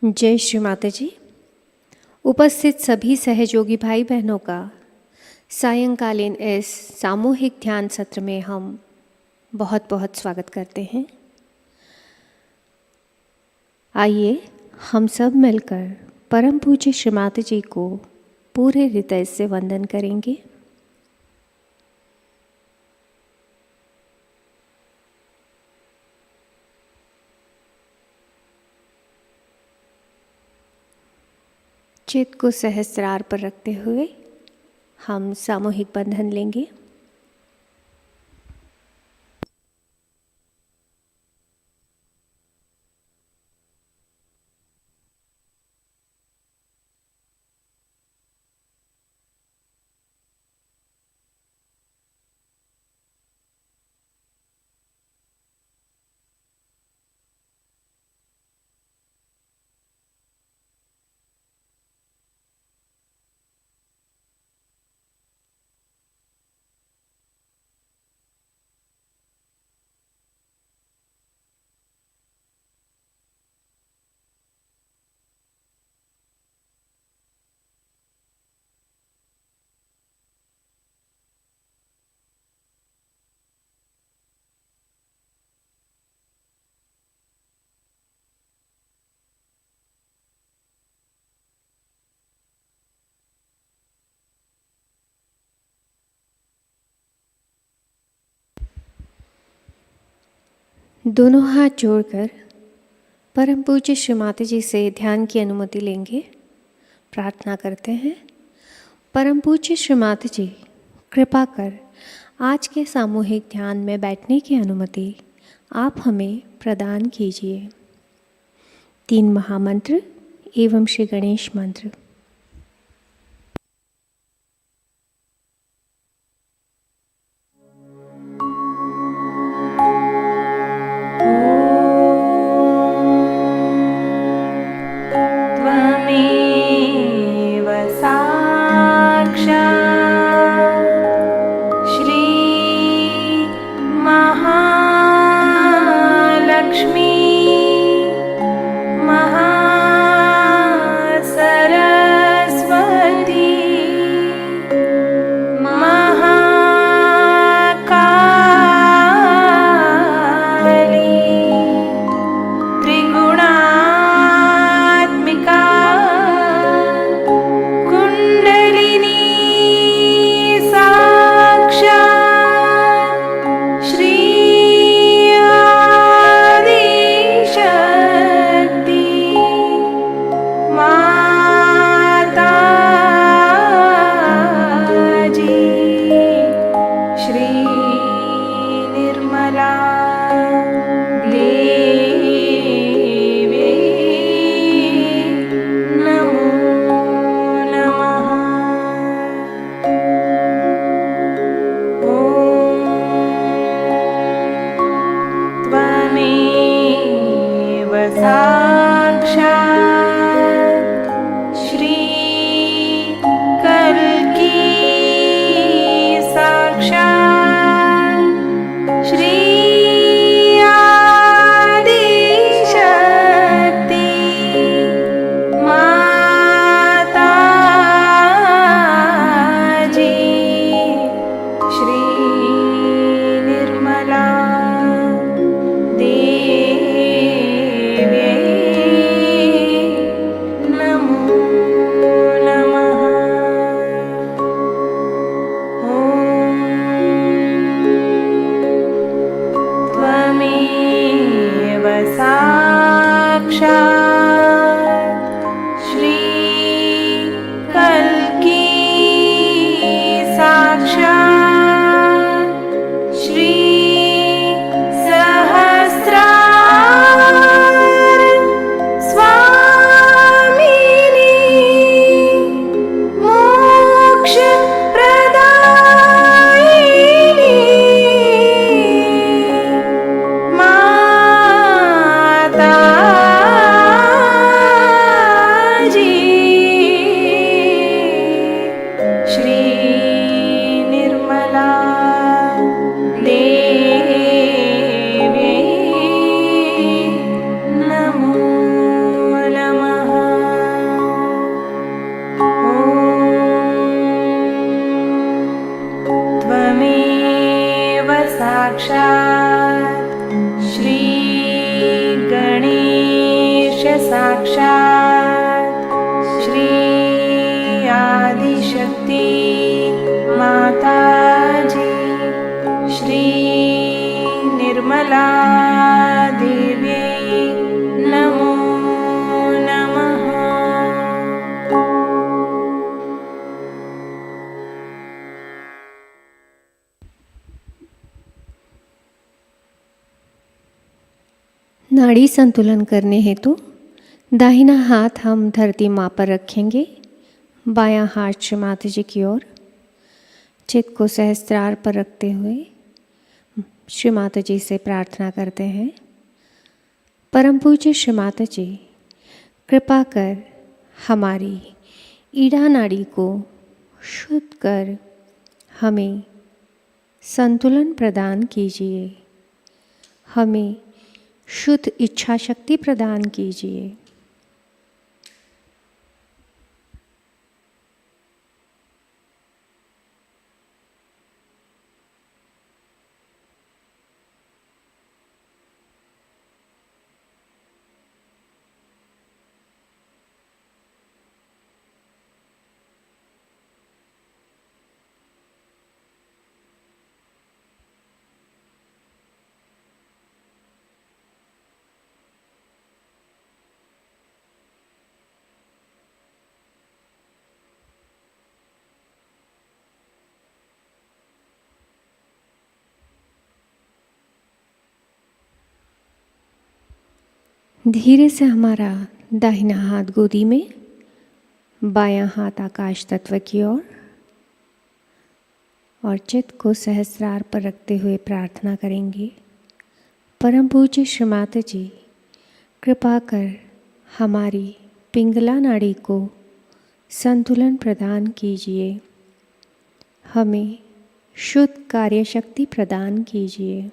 जय श्री माताजी। उपस्थित सभी सहयोगी भाई बहनों का सायंकालीन इस सामूहिक ध्यान सत्र में हम बहुत बहुत स्वागत करते हैं। आइए हम सब मिलकर परम पूज्य श्री माताजी को पूरे हृदय से वंदन करेंगे। चित्त को सहस्त्रार पर रखते हुए हम सामूहिक बंधन लेंगे। दोनों हाथ जोड़कर परम पूज्य श्री माताजी से ध्यान की अनुमति लेंगे। प्रार्थना करते हैं, परम पूज्य श्री माताजी कृपा कर आज के सामूहिक ध्यान में बैठने की अनुमति आप हमें प्रदान कीजिए। 3 महामंत्र एवं श्री गणेश मंत्र। Sarah माताजी श्री निर्मला देव्यै नमो नमः। नाड़ी संतुलन करने हेतु दाहिना हाथ हम धरती माँ पर रखेंगे, बायां हाथ श्री माता जी की ओर। चित्त को सहस्त्रार पर रखते हुए श्री माता जी से प्रार्थना करते हैं। परम पूज्य श्री माता जी, कृपा कर हमारी ईड़ा नाड़ी को शुद्ध कर हमें संतुलन प्रदान कीजिए, हमें शुद्ध इच्छा शक्ति प्रदान कीजिए। धीरे से हमारा दाहिना हाथ गोदी में, बायां हाथ आकाश तत्व की ओर और चित्त को सहस्रार पर रखते हुए प्रार्थना करेंगे। परम पूज्य श्री माता जी, कृपा कर हमारी पिंगला नाड़ी को संतुलन प्रदान कीजिए, हमें शुद्ध कार्य शक्ति प्रदान कीजिए।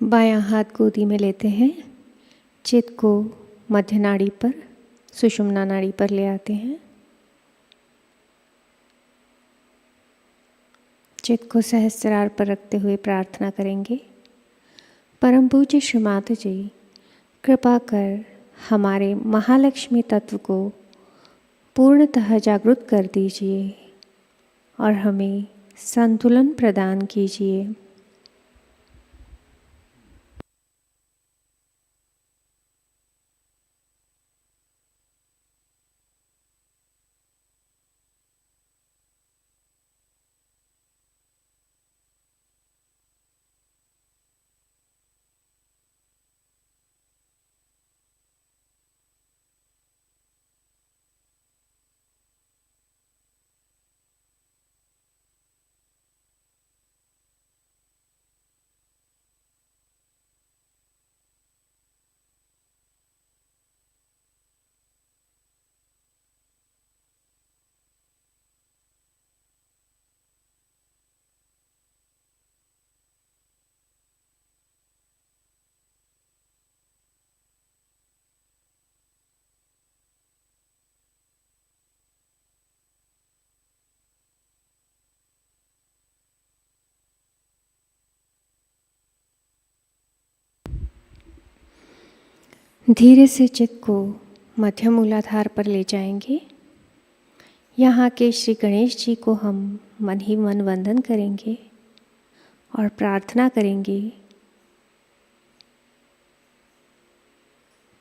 बायां हाथ गोदी में लेते हैं, चित्त को मध्य नाड़ी पर, सुषुम्ना नाड़ी पर ले आते हैं। चित्त को सहस्त्रार पर रखते हुए प्रार्थना करेंगे। परम पूज्य श्री माता जी, कृपा कर हमारे महालक्ष्मी तत्व को पूर्णतः जागृत कर दीजिए और हमें संतुलन प्रदान कीजिए। धीरे से चित्त को मध्य मूलाधार पर ले जाएंगे। यहाँ के श्री गणेश जी को हम मन ही मन वंदन करेंगे और प्रार्थना करेंगे,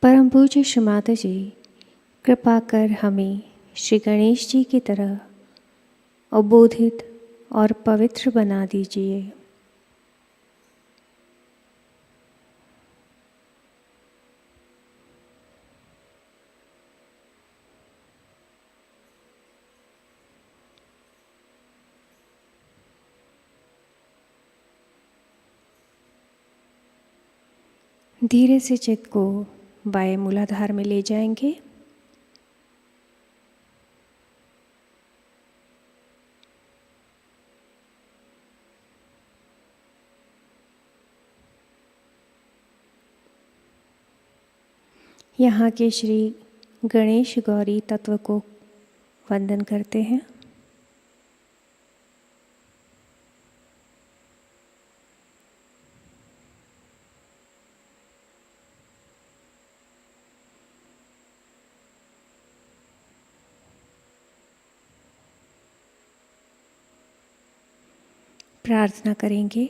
परम पूज्य श्री माताजी कृपा कर हमें श्री गणेश जी की तरह अबोधित और पवित्र बना दीजिए। धीरे से चित्त को बाएं मूलाधार में ले जाएंगे। यहाँ के श्री गणेश गौरी तत्व को वंदन करते हैं। प्रार्थना करेंगे,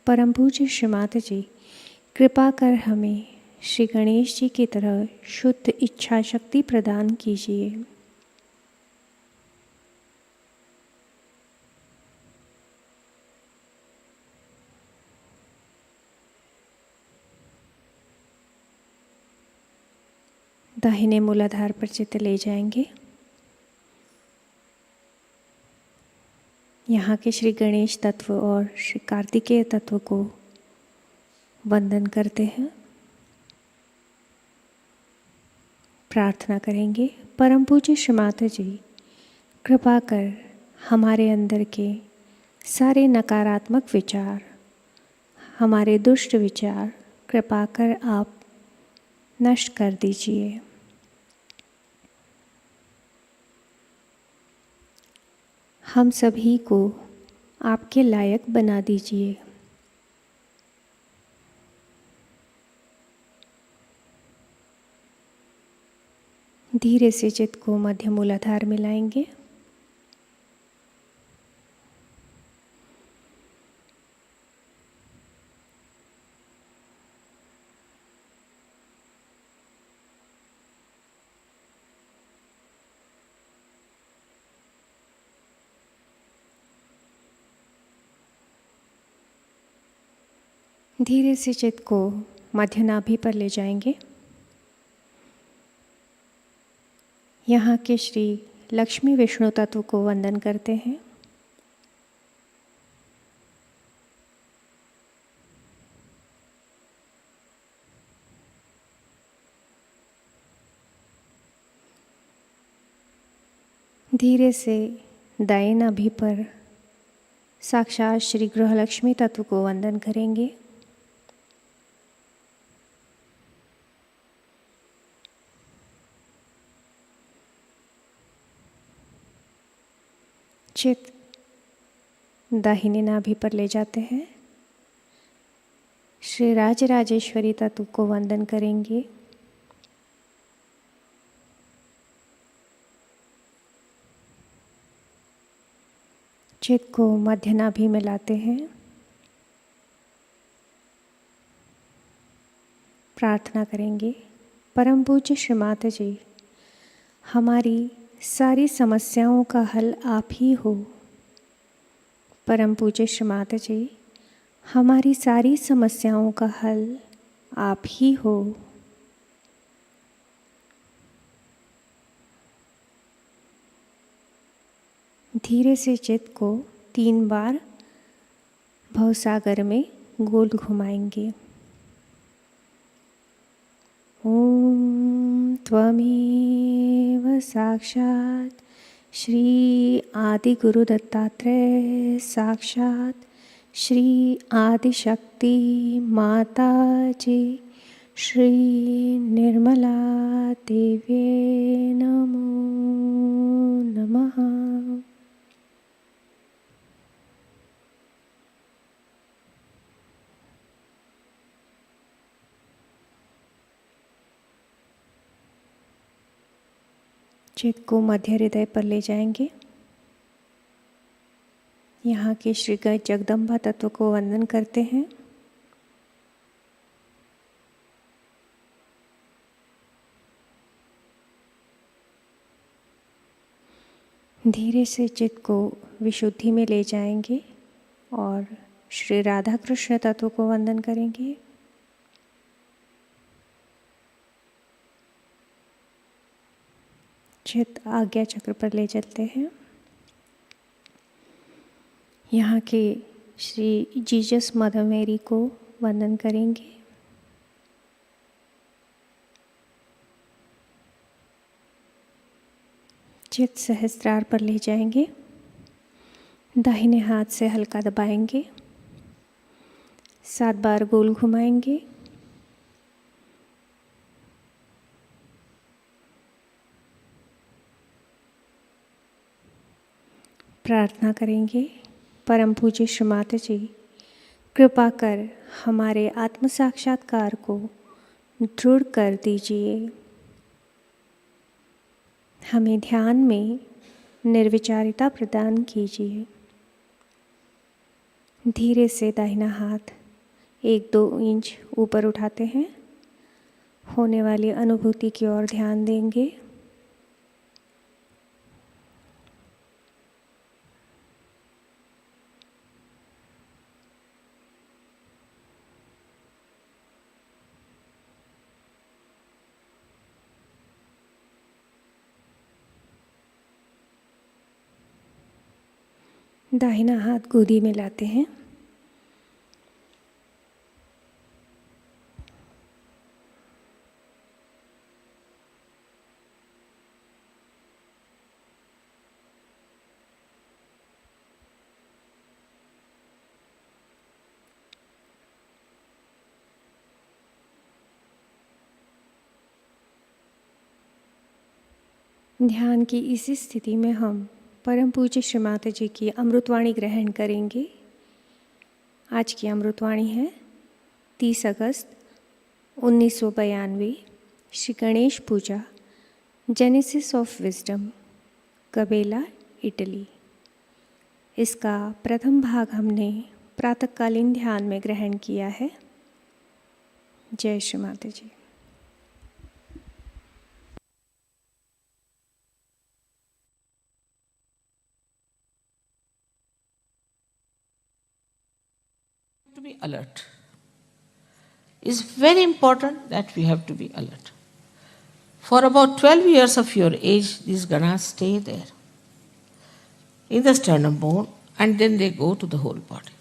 परम पूज्य श्री माताजी कृपा कर हमें श्री गणेश जी की तरह शुद्ध इच्छा शक्ति प्रदान कीजिए। दाहिने मूलाधार पर चित्त ले जाएंगे। यहाँ के श्री गणेश तत्व और श्री कार्तिकेय तत्व को वंदन करते हैं। प्रार्थना करेंगे, परम पूज्य श्री माताजी कृपा कर हमारे अंदर के सारे नकारात्मक विचार, हमारे दुष्ट विचार कृपा कर आप नष्ट कर दीजिए। हम सभी को आपके लायक बना दीजिए। धीरे से चित्त को मध्य मूलाधार में लाएंगे। धीरे से चित्त को मध्य नाभि पर ले जाएंगे। यहाँ के श्री लक्ष्मी विष्णु तत्व को वंदन करते हैं। धीरे से दाएं नाभि पर साक्षात श्री गृहलक्ष्मी तत्व को वंदन करेंगे। चित्त दाहिने नाभि पर ले जाते हैं। श्री राजराजेश्वरी तत्व को वंदन करेंगे। चित्त को मध्य नाभि में लाते हैं। प्रार्थना करेंगे, परम पूज्य श्री माताजी हमारी सारी समस्याओं का हल आप ही हो। परम पूज्य श्री माताजी हमारी सारी समस्याओं का हल आप ही हो। धीरे से चित्त को 3 बार भवसागर में गोल घुमाएंगे। ओम त्वमेव साक्षात् श्री आदि गुरु दत्तात्रेय साक्षात् श्री आदिशक्ति माताजी श्री निर्मला देव्ये नमो नमः। चित्त को मध्य हृदय पर ले जाएंगे। यहाँ के श्री जगदम्बा तत्व को वंदन करते हैं। धीरे से चित्त को विशुद्धि में ले जाएंगे और श्री राधा कृष्ण तत्व को वंदन करेंगे। चित्त आज्ञा चक्र पर ले चलते हैं। यहाँ के श्री जीसस मदर मेरी को वंदन करेंगे। चित्त सहस्त्रार पर ले जाएंगे। दाहिने हाथ से हल्का दबाएंगे। 7 बार गोल घुमाएंगे। प्रार्थना करेंगे, परम पूज्य श्री माताजी कृपा कर हमारे आत्म साक्षात्कार को दृढ़ कर दीजिए। हमें ध्यान में निर्विचारिता प्रदान कीजिए। धीरे से दाहिना हाथ 1-2 इंच ऊपर उठाते हैं। होने वाली अनुभूति की ओर ध्यान देंगे। दाहिना हाथ गोदी में लाते हैं। ध्यान की इसी स्थिति में हम परम पूज्य श्री माताजी की अमृतवाणी ग्रहण करेंगे। आज की अमृतवाणी है 30 अगस्त 1992, श्री गणेश पूजा, जेनेसिस ऑफ विजडम, कबेला, इटली। इसका प्रथम भाग हमने प्रातःकालीन ध्यान में ग्रहण किया है। जय श्री माताजी। To be alert. It's very important that we have to be alert. For about 12 years of your age, these ganas stay there in the sternum bone, and then they go to the whole body.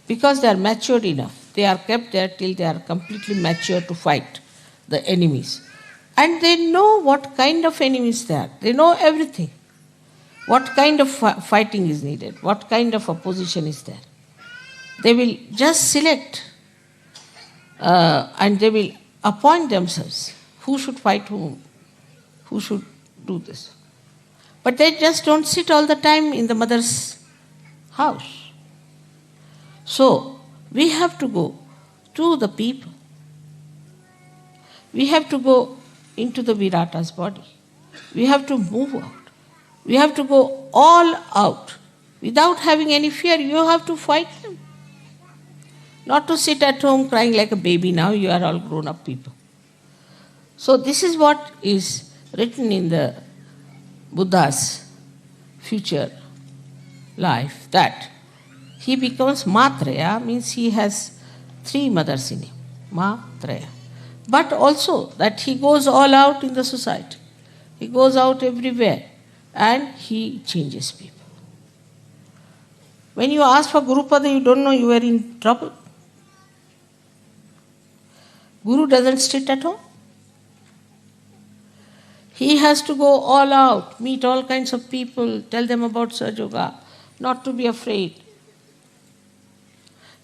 Because they are matured enough, they are kept there till they are completely mature to fight the enemies. And they know what kind of enemies they are. They know everything. What kind of fighting is needed, what kind of opposition is there. They will just select and they will appoint themselves who should fight whom, who should do this. But they just don't sit all the time in the mother's house. So we have to go to the people. We have to go into the Virata's body. We have to move out. We have to go all out. Without having any fear, you have to fight them. Not to sit at home crying like a baby. Now you are all grown up people. So this is what is written in the Buddha's future life, that he becomes Matraya, means he has 3 mothers in him, Matraya. But also that he goes all out in the society. He goes out everywhere and he changes people. When you ask for Gurupada, you don't know you are in trouble. Guru doesn't sit at home. He has to go all out, meet all kinds of people, tell them about Sahajayoga, not to be afraid.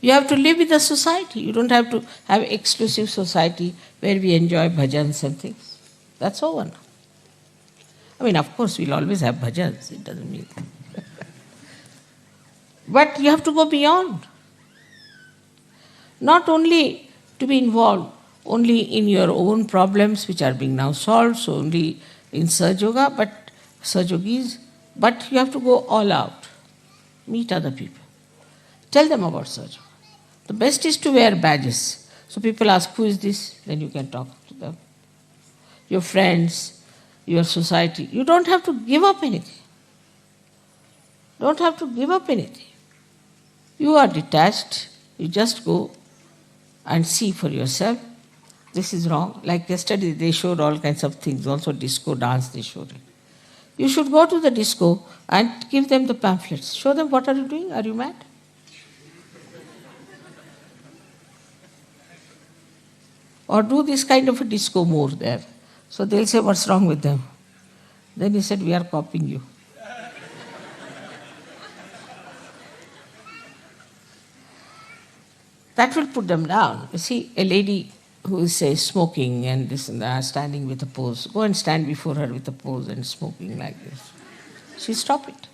You have to live with the society. You don't have to have exclusive society where we enjoy bhajans and things. That's over now. I mean, of course, we'll always have bhajans. It doesn't mean. But you have to go beyond. Not only to be involved only in your own problems which are being now solved, so only in Sahajayoga, but Sahajogis, but you have to go all out. Meet other people. Tell them about Sahaja. The best is to wear badges. So people ask, who is this? Then you can talk to them. Your friends, your society. You don't have to give up anything. Don't have to give up anything. You are detached. You just go and see for yourself. This is wrong. Like yesterday, they showed all kinds of things. Also disco dance, they showed it. You should go to the disco and give them the pamphlets. Show them, what are you doing? Are you mad? Or do this kind of a disco more there. So they'll say, what's wrong with them? Then he said, we are copying you. That will put them down. You see, a lady who is, say, smoking and this and that, standing with a pose, go and stand before her with a pose and smoking like this. She'll stop it.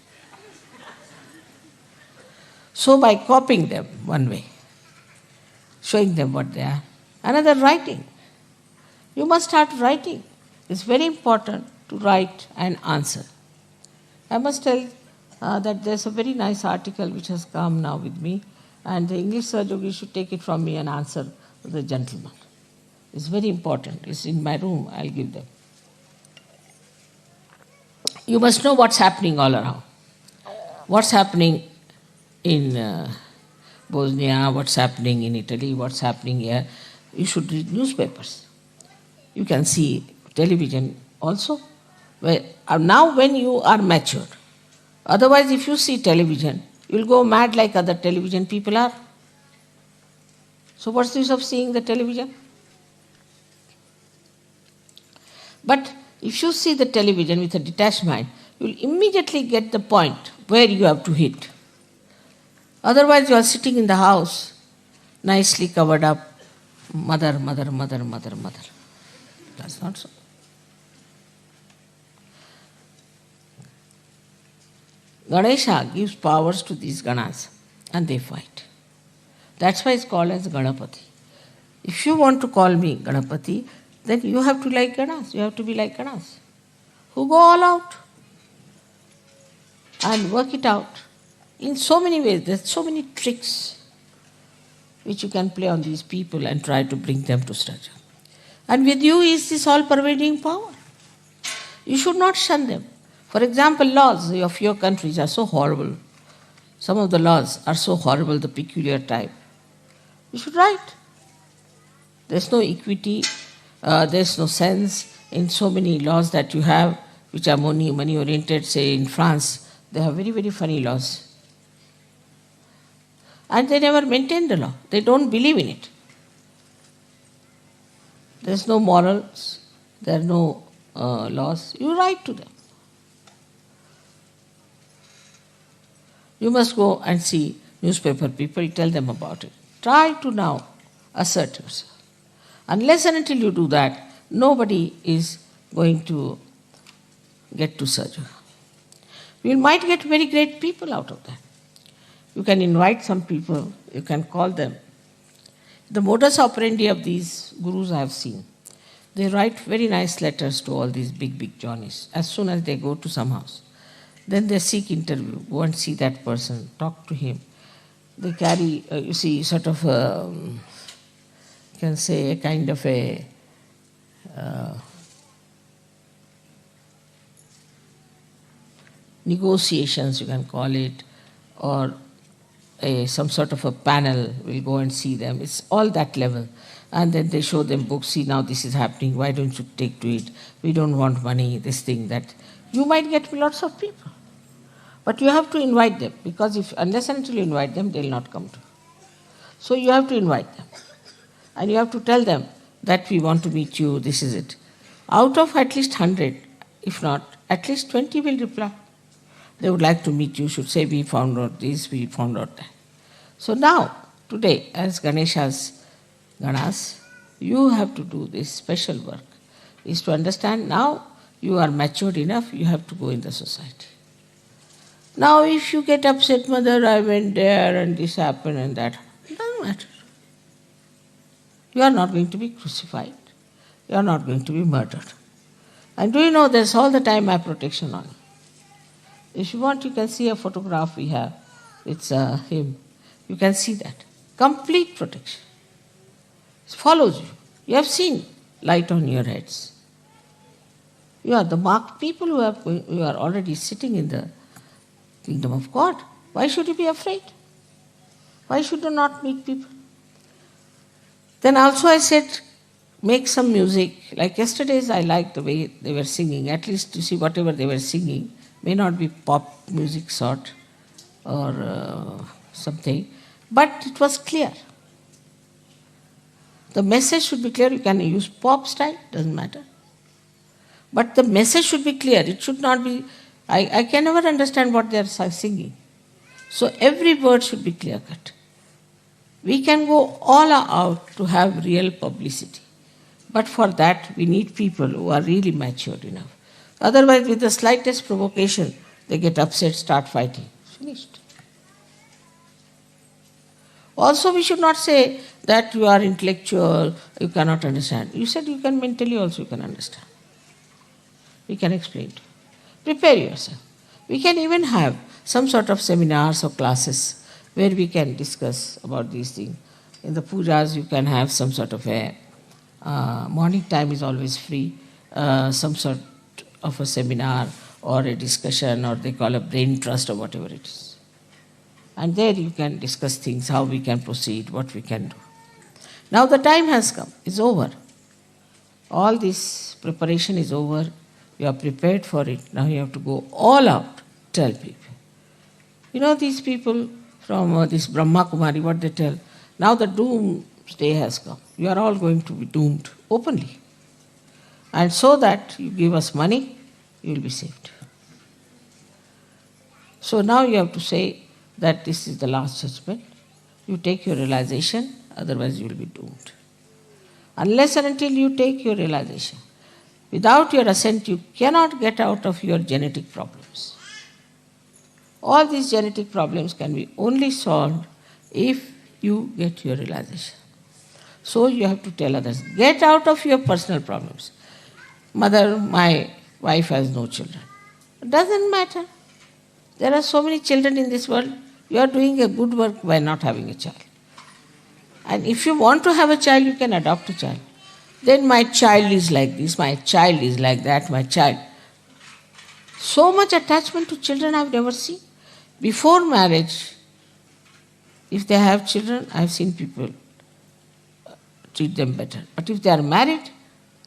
So by copying them one way, showing them what they are. Another, writing. You must start writing. It's very important to write and answer. I must tell that there's a very nice article which has come now with me, and the English Sahaja should take it from me and answer the gentleman. It's very important. It's in my room. I'll give them. You must know what's happening all around. What's happening in Bosnia, what's happening in Italy, what's happening here. You should read newspapers. You can see television also. Now when you are matured. Otherwise, if you see television, you'll go mad like other television people are. So what's the use of seeing the television? But if you see the television with a detached mind, you'll immediately get the point where you have to hit. Otherwise, you are sitting in the house, nicely covered up, mother, mother, mother, mother, mother. That's not so. Ganesha gives powers to these Ganas and they fight. That's why it's called as Ganapati. If you want to call me Ganapati, then you have to like Ganas. You have to be like Ganas, who go all out and work it out in so many ways. There's so many tricks which you can play on these people and try to bring them to Sahaja. And with you is this all-pervading power. You should not shun them. For example, laws of your countries are so horrible. Some of the laws are so horrible, the peculiar type. You should write. There's no equity, there's no sense in so many laws that you have, which are money-oriented. Say in France, they have very, very funny laws. And they never maintain the law. They don't believe in it. There's no morals, there are no laws. You write to them. You must go and see newspaper people, tell them about it. Try to now assert yourself. Unless and until you do that, nobody is going to get to Sahaja. You might get very great people out of that. You can invite some people, you can call them. The modus operandi of these gurus I have seen. They write very nice letters to all these big, big Johnnies as soon as they go to some house. Then they seek interview, go and see that person, talk to him. They carry, you see, sort of, you can say, a kind of a negotiations, you can call it, or some sort of a panel will go and see them. It's all that level. And then they show them books, see now this is happening, why don't you take to it? We don't want money, this thing, that. You might get lots of people. But you have to invite them, because unless and until you invite them, they'll not come to you. So you have to invite them. And you have to tell them that we want to meet you, this is it. Out of at least 100, if not, at least 20 will reply. They would like to meet you, should say, we found out this, we found out that. So now, today, as Ganesha's Ganas, you have to do this special work, is to understand now you are matured enough, you have to go in the society. Now if you get upset, mother, I went there and this happened and that, it doesn't matter. You are not going to be crucified. You are not going to be murdered. And do you know there's all the time eye protection on. If you want, you can see a photograph we have. It's him. You can see that. Complete protection. It follows you. You have seen light on your heads. You are the marked people who are already sitting in the kingdom of God. Why should you be afraid? Why should you not meet people? Then also I said, make some music. Like yesterday's, I liked the way they were singing. At least you see whatever they were singing may not be pop music sort or something, but it was clear. The message should be clear. You can use pop style, doesn't matter. But the message should be clear. It should not be, I can never understand what they are singing. So every word should be clear cut. We can go all out to have real publicity. But for that, we need people who are really matured enough. Otherwise, with the slightest provocation, they get upset, start fighting. Finished. Also, we should not say that you are intellectual, you cannot understand. You said you can mentally also you can understand. We can explain to you. Prepare yourself. We can even have some sort of seminars or classes where we can discuss about these things. In the pujas, you can have some sort of a morning time is always free, some sort of a seminar or a discussion, or they call a brain trust or whatever it is. And there you can discuss things, how we can proceed, what we can do. Now the time has come, it's over. All this preparation is over. You are prepared for it. Now you have to go all out, tell people. You know these people from this Brahma Kumari, what they tell? Now the doomsday has come. You are all going to be doomed openly. And so that you give us money, you will be saved. So now you have to say that this is the last judgment. You take your realization, otherwise you will be doomed. Unless and until you take your realization, without your assent, you cannot get out of your genetic problems. All these genetic problems can be only solved if you get your realization. So you have to tell others, get out of your personal problems. Mother, my wife has no children. It doesn't matter. There are so many children in this world. You are doing a good work by not having a child. And if you want to have a child, you can adopt a child. Then my child is like this, my child is like that, my child. So much attachment to children I have never seen. Before marriage, if they have children, I have seen people treat them better. But if they are married,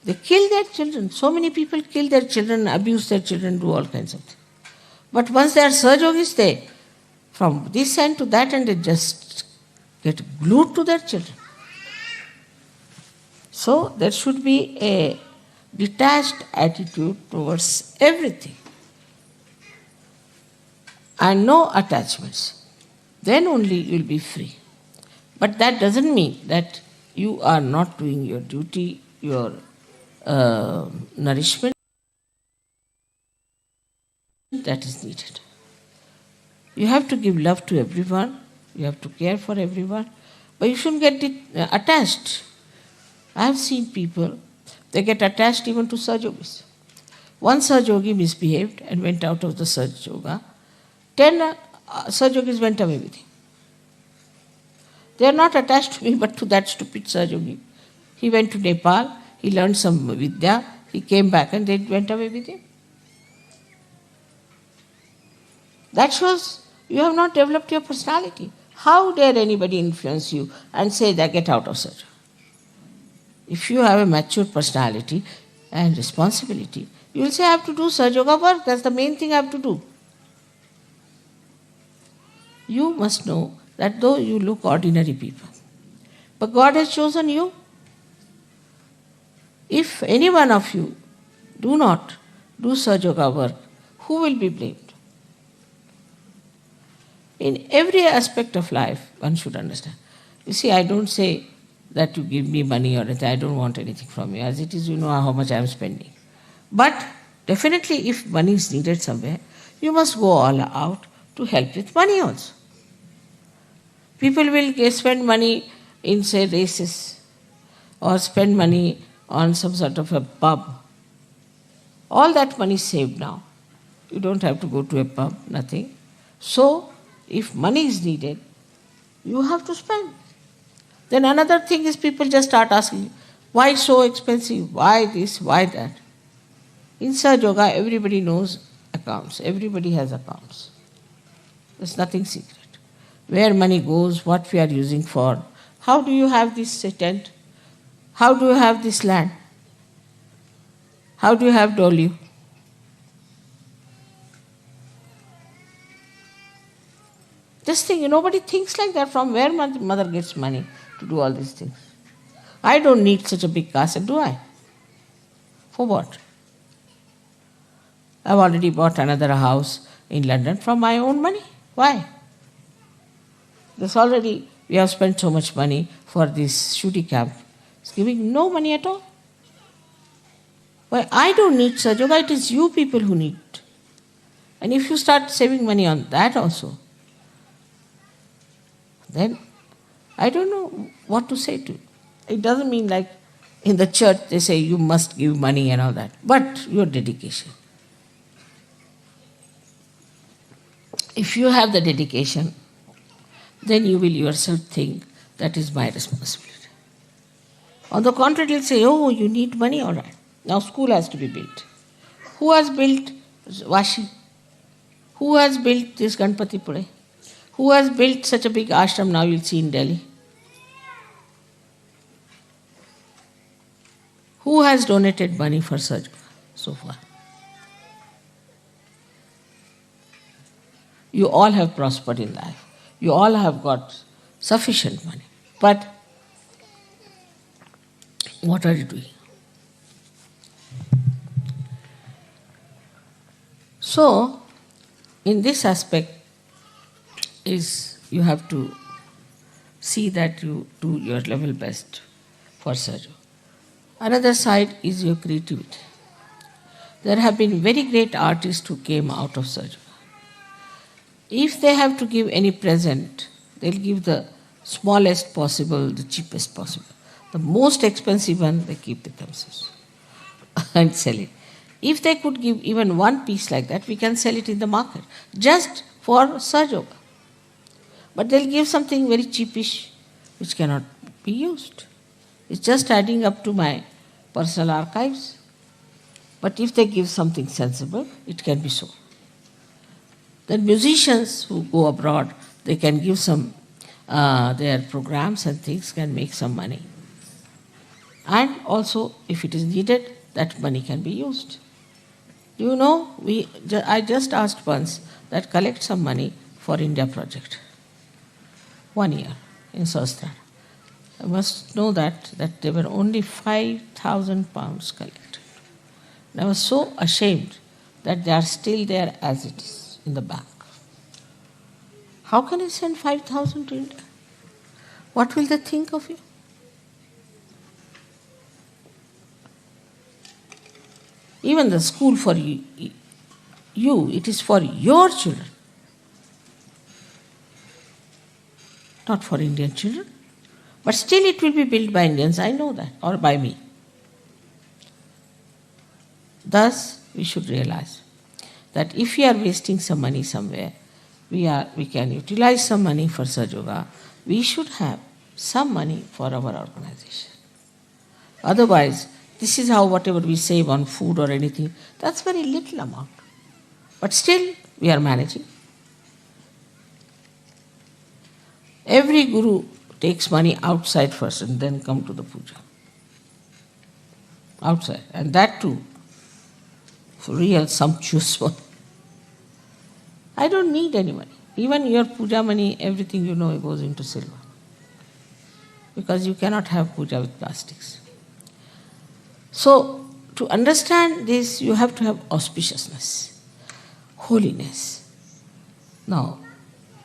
they kill their children. So many people kill their children, abuse their children, do all kinds of things. But once they are Sahajogis, they, from this end to that end, they just get glued to their children. So there should be a detached attitude towards everything. And no attachments. Then only you will be free. But that doesn't mean that you are not doing your duty, your nourishment that is needed. You have to give love to everyone, you have to care for everyone, but you shouldn't get attached. I have seen people, they get attached even to Sahajogis. One Sahajogi misbehaved and went out of the Sahajayoga. 10 Sahajogis went away with him. They are not attached to me, but to that stupid Sahajogi. He went to Nepal, he learned some Vidya, he came back and they went away with him. That shows you have not developed your personality. How dare anybody influence you and say that get out of Sahaja? If you have a mature personality and responsibility, you will say I have to do Sahajoga work, that's the main thing I have to do. You must know that though you look ordinary people, but God has chosen you. If any one of you do not do Sahajoga work, who will be blamed? In every aspect of life, one should understand. You see, I don't say that you give me money or anything. I don't want anything from you. As it is, you know how much I am spending. But definitely, if money is needed somewhere, you must go all out to help with money also. People will spend money in, say, races or spend money on some sort of a pub. All that money is saved now. You don't have to go to a pub, nothing. So, if money is needed, you have to spend. Then another thing is people just start asking, why so expensive? Why this? Why that? In Sahajayoga, everybody knows accounts. Everybody has accounts. There's nothing secret. Where money goes, what we are using for. How do you have this tent? How do you have this land? How do you have Dolio? Just think, nobody thinks like that. From where mother gets money to do all these things? I don't need such a big castle, do I? For what? I've already bought another house in London from my own money. Why? We have spent so much money for this shooting camp. It's giving no money at all. Why? I don't need Sahajayoga, it is you people who need it. And if you start saving money on that also, then I don't know what to say to you. It doesn't mean like in the church they say you must give money and all that, but your dedication. If you have the dedication, then you will yourself think that is my responsibility. On the contrary, you'll say, oh, you need money, all right. Now school has to be built. Who has built Vashi? Who has built this Ganpati Pune? Who has built such a big ashram now you'll see in Delhi? Who has donated money for Sahaja so far? You all have prospered in life. You all have got sufficient money. But what are you doing? So, in this aspect, you have to see that you do your level best for Sahaja. Another side is your creativity. There have been very great artists who came out of Sahaja. If they have to give any present, they'll give the smallest possible, the cheapest possible. The most expensive one, they keep it themselves and sell it. If they could give even one piece like that, we can sell it in the market, just for Sahajayoga. But they'll give something very cheapish, which cannot be used. It's just adding up to my personal archives. But if they give something sensible, it can be so. Then musicians who go abroad, they can give some, their programs and things can make some money. And also, if it is needed, that money can be used. You know, I just asked once that collect some money for India project. 1 year in Sahastra. I must know that there were only 5,000 pounds collected. And I was so ashamed that they are still there as it is in the bank. How can I send 5,000 to India? What will they think of you? Even the school for you, it is for your children, not for Indian children. But still it will be built by Indians, I know that, or by me. Thus, we should realize that if we are wasting some money somewhere, we can utilize some money for Sahajayoga, we should have some money for our organization. Otherwise, this is how whatever we save on food or anything, that's very little amount. But still, we are managing. Every guru takes money outside first and then come to the puja. Outside. And that too, for real sumptuous one. I don't need any money. Even your puja money, everything goes into silver. Because you cannot have puja with plastics. So, to understand this, you have to have auspiciousness, holiness. Now,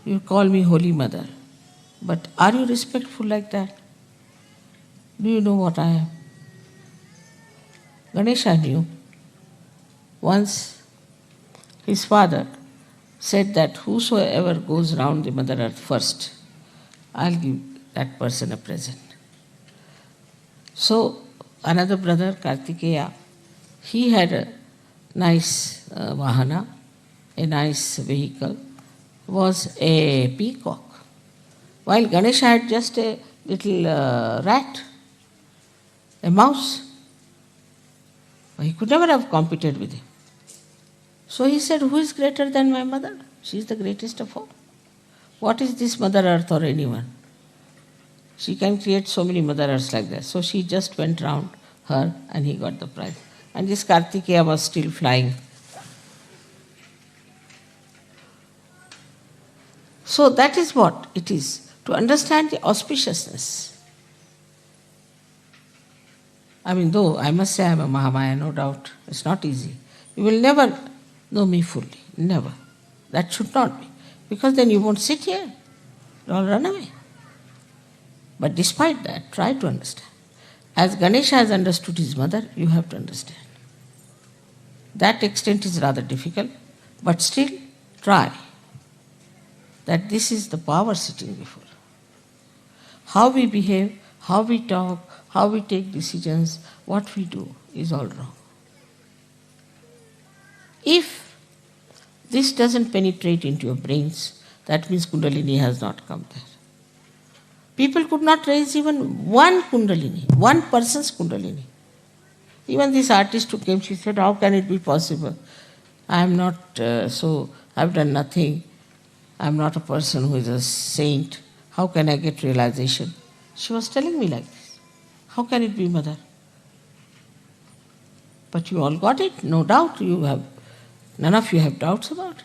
you call me Holy Mother, but are you respectful like that? Do you know what I am? Ganesha knew. Once, his father said that whosoever goes round the Mother Earth first, I'll give that person a present. So, another brother, Kartikeya, he had nice vahana, a nice vehicle, was a peacock, while Ganesha had just a little rat, a mouse. He could never have competed with him. So he said, who is greater than my mother? She is the greatest of all. What is this Mother Earth or anyone? She can create so many Mother Earths like that. So she just went round her and he got the prize. And this Kartikeya was still flying. So that is what it is, to understand the auspiciousness. I mean, though I must say I am a Mahamaya, no doubt, it's not easy. You will never know me fully, never. That should not be, because then you won't sit here, you'll all run away. But despite that, try to understand. As Ganesha has understood his mother, you have to understand. That extent is rather difficult, but still try. That this is the power sitting before. How we behave, how we talk, how we take decisions, what we do is all wrong. If this doesn't penetrate into your brains, that means Kundalini has not come there. People could not raise even one Kundalini, one person's Kundalini. Even this artist who came, she said, how can it be possible? I am not I've done nothing. I am not a person who is a saint. How can I get realization? She was telling me like this. How can it be, Mother? But you all got it, no doubt. None of you have doubts about it.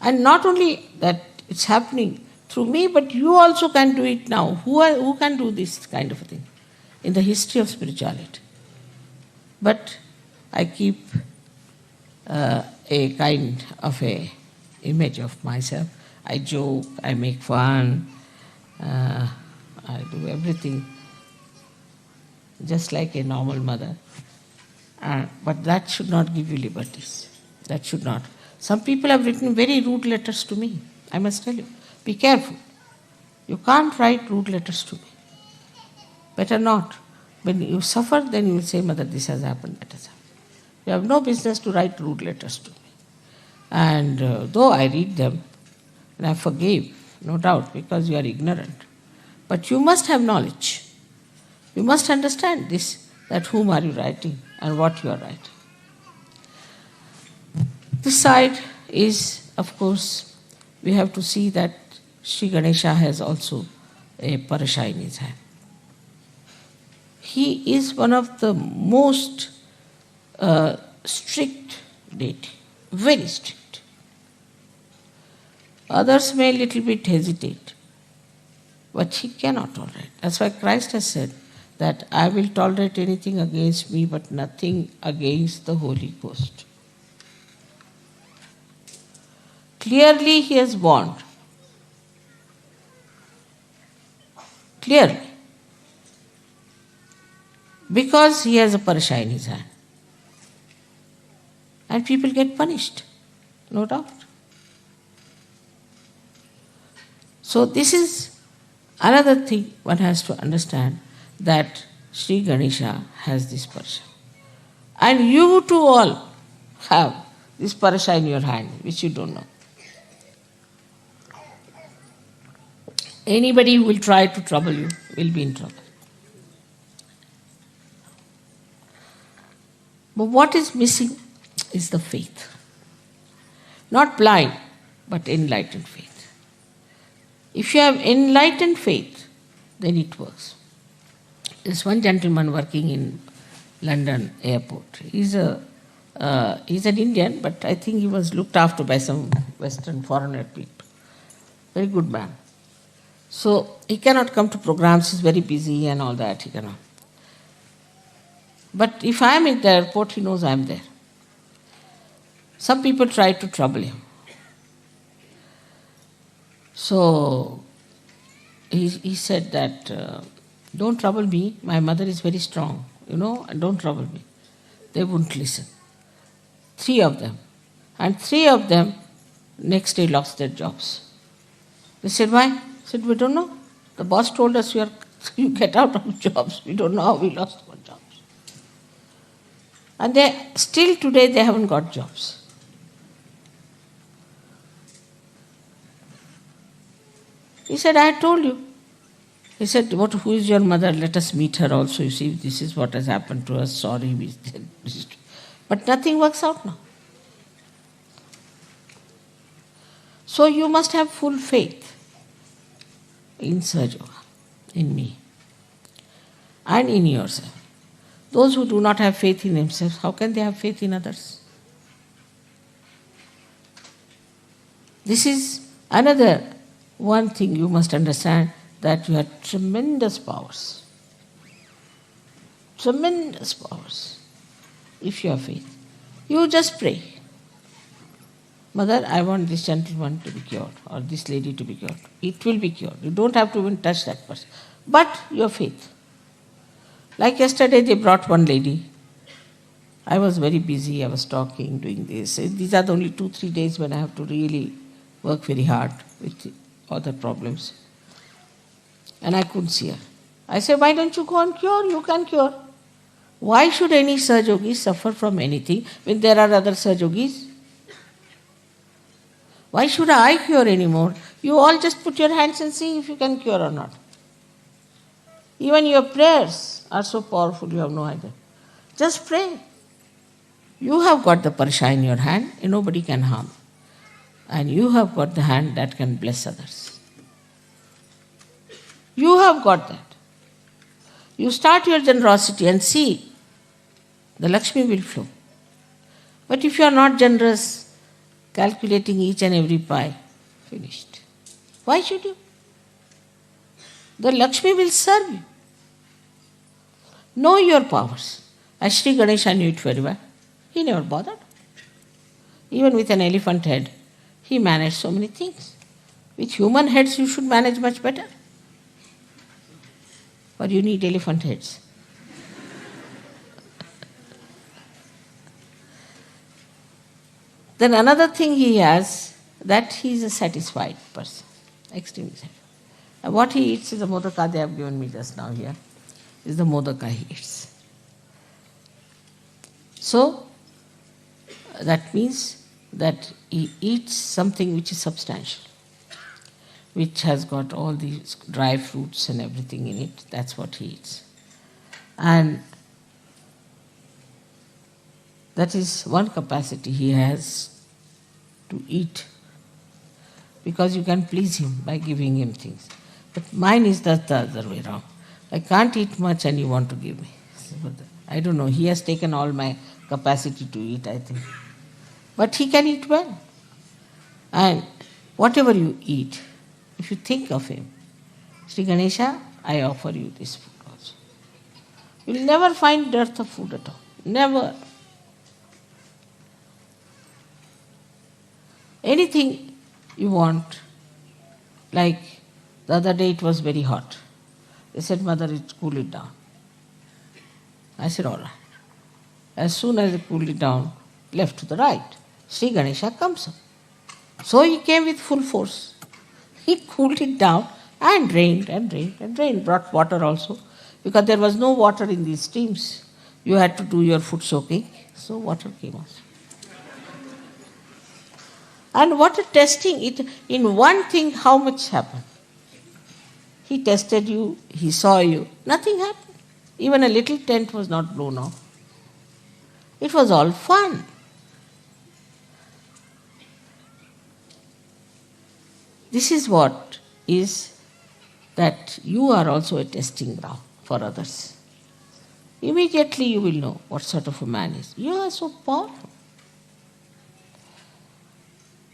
And not only that it's happening through me, but you also can do it now. Who can do this kind of a thing in the history of spirituality? But I keep a kind of a image of myself. I joke, I make fun, I do everything just like a normal mother. But that should not give you liberties. That should not. Some people have written very rude letters to me. I must tell you, be careful. You can't write rude letters to me. Better not. When you suffer, then you will say, Mother, this has happened, that has happened. You have no business to write rude letters to me. And though I read them, and I forgive, no doubt, because you are ignorant. But you must have knowledge. You must understand this, that whom are you writing and what you are writing. This side is, of course, we have to see that Shri Ganesha has also a parasha in his hand. He is one of the most strict deity, very strict. Others may a little bit hesitate, but he cannot tolerate. That's why Christ has said that I will tolerate anything against me, but nothing against the Holy Ghost. Clearly he has warned. Clearly. Because he has a parasha in his hand. And people get punished, no doubt. So this is another thing one has to understand, that Shri Ganesha has this parasha. And you too all have this parasha in your hand, which you don't know. Anybody who will try to trouble you will be in trouble. But what is missing is the faith. Not blind, but enlightened faith. If you have enlightened faith, then it works. There's one gentleman working in London airport. He's an Indian, but I think he was looked after by some Western foreigner people. Very good man. So he cannot come to programs, he's very busy and all that, he cannot. But if I am in the airport, he knows I am there. Some people try to trouble him. So he said that, don't trouble me, my mother is very strong, and don't trouble me. They wouldn't listen. 3 of them. And 3 of them next day lost their jobs. They said, why? I said, we don't know. The boss told us you get out of jobs. We don't know how we lost our jobs. And still today they haven't got jobs. He said, I told you. He said, who is your mother? Let us meet her also. You see, this is what has happened to us. Sorry. But nothing works out now. So you must have full faith in Sahajayoga, in me, and in yourself. Those who do not have faith in themselves, how can they have faith in others? This is another one thing you must understand, that you have tremendous powers. Tremendous powers. If you have faith, you just pray. Mother, I want this gentleman to be cured, or this lady to be cured. It will be cured. You don't have to even touch that person. But your faith. Like yesterday, they brought one lady. I was very busy. I was talking, doing this. These are the only 2-3 days when I have to really work very hard with other problems. And I couldn't see her. I said, why don't you go and cure? You can cure. Why should any Sahaja suffer from anything when there are other Sahaja? Why should I cure anymore? You all just put your hands and see if you can cure or not. Even your prayers are so powerful, you have no idea. Just pray. You have got the parsha in your hand, and nobody can harm. And you have got the hand that can bless others. You have got that. You start your generosity and see, the Lakshmi will flow. But if you are not generous, calculating each and every pie, finished. Why should you? The Lakshmi will serve you. Know your powers. As Shri Ganesha knew it very well. He never bothered. Even with an elephant head, he managed so many things. With human heads, you should manage much better. But you need elephant heads. Then another thing he has, that he is a satisfied person, extremely satisfied. And what he eats is the modaka they have given me just now here, is the modaka he eats. So, that means that he eats something which is substantial, which has got all these dry fruits and everything in it. That's what he eats. And that is one capacity he has to eat, because you can please him by giving him things. But mine is the other way around. I can't eat much and you want to give me. I don't know, he has taken all my capacity to eat, I think. But he can eat well. And whatever you eat, if you think of him, Shri Ganesha, I offer you this food also. You will never find dearth of food at all. Never. Anything you want, like the other day it was very hot. They said, Mother, cool it down. I said, all right. As soon as I cooled it down, left to the right, Shri Ganesha comes up. So he came with full force. He cooled it down and drained and drained and drained. Brought water also, because there was no water in these streams. You had to do your foot soaking, so water came out. And water testing, it in one thing, how much happened? He tested you, he saw you, nothing happened. Even a little tent was not blown off. It was all fun. This is what is that you are also a testing ground for others. Immediately you will know what sort of a man is. You are so powerful.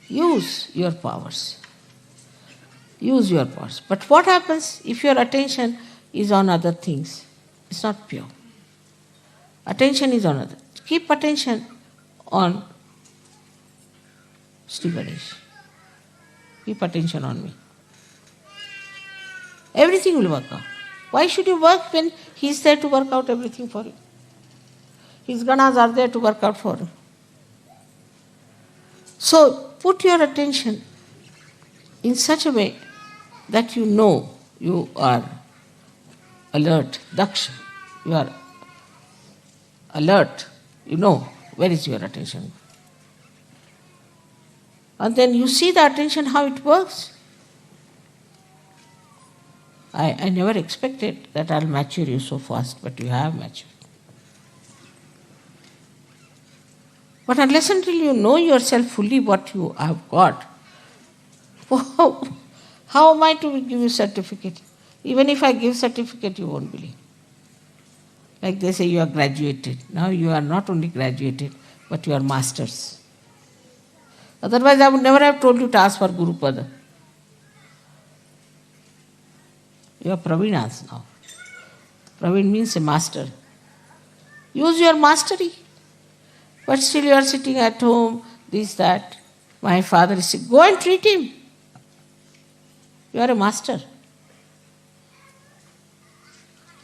Use your powers. Use your powers. But what happens if your attention is on other things? It's not pure. Attention is on other. Keep attention on Shri Ganesh. Keep attention on me. Everything will work out. Why should you work when he's there to work out everything for you? His ganas are there to work out for you. So put your attention in such a way that you know you are alert, daksha. You are alert You know where is your attention. And then you see the attention, how it works. I never expected that I'll mature you so fast, but you have matured. But unless until you know yourself fully what you have got, how am I to give you certificate? Even if I give certificate, you won't believe. Like they say, you are graduated. Now you are not only graduated, but you are masters. Otherwise, I would never have told you to ask for Guru Pada. You are Pravinas now. Pravin means a master. Use your mastery. But still you are sitting at home, this, that. My father is sick. Go and treat him. You are a master.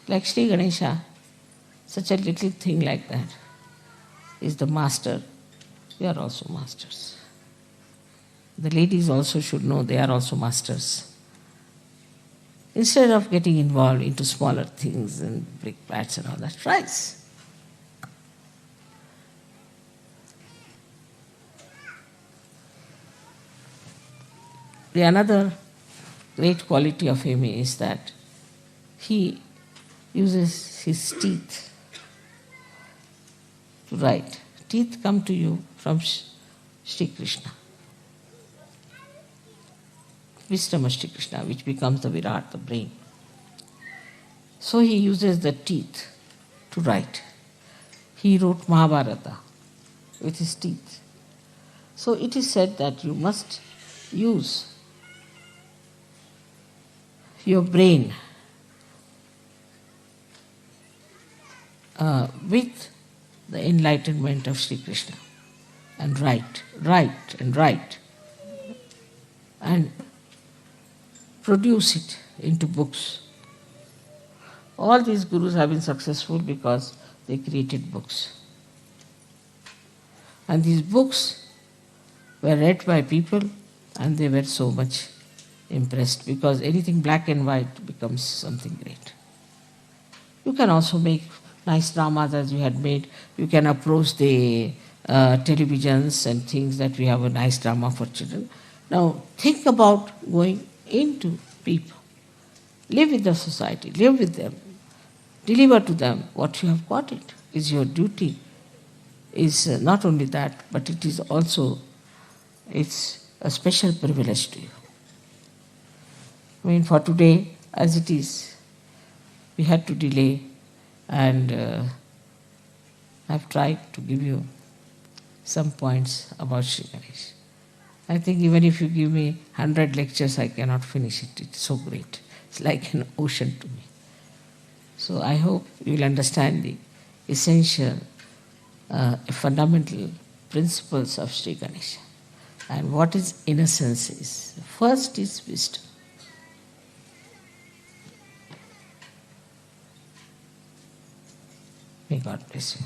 Like Shri Ganesha, such a little thing like that is the master. You are also masters. The ladies also should know they are also masters. Instead of getting involved into smaller things and brick bats and all that, rise. The another great quality of him is that he uses his teeth to write. Teeth come to you from Shri Krishna. Wisdom of Shri Krishna, which becomes the Virat, the brain. So he uses the teeth to write. He wrote Mahabharata with his teeth. So it is said that you must use your brain with the enlightenment of Sri Krishna and write and produce it into books. All these gurus have been successful because they created books. And these books were read by people and they were so much impressed because anything black and white becomes something great. You can also make nice dramas as you had made. You can approach the televisions and things that we have a nice drama for children. Now think about going into people. Live with the society, live with them. Deliver to them what you have got. It is your duty. Is not only that, but it is also, it's a special privilege to you. I mean, for today, as it is, we had to delay, and I've tried to give you some points about Sri Ganesh. I think even if you give me 100 lectures, I cannot finish it. It's so great. It's like an ocean to me. So I hope you will understand the essential, fundamental principles of Sri Ganesha. And what is innocence is. First is wisdom. May God bless you.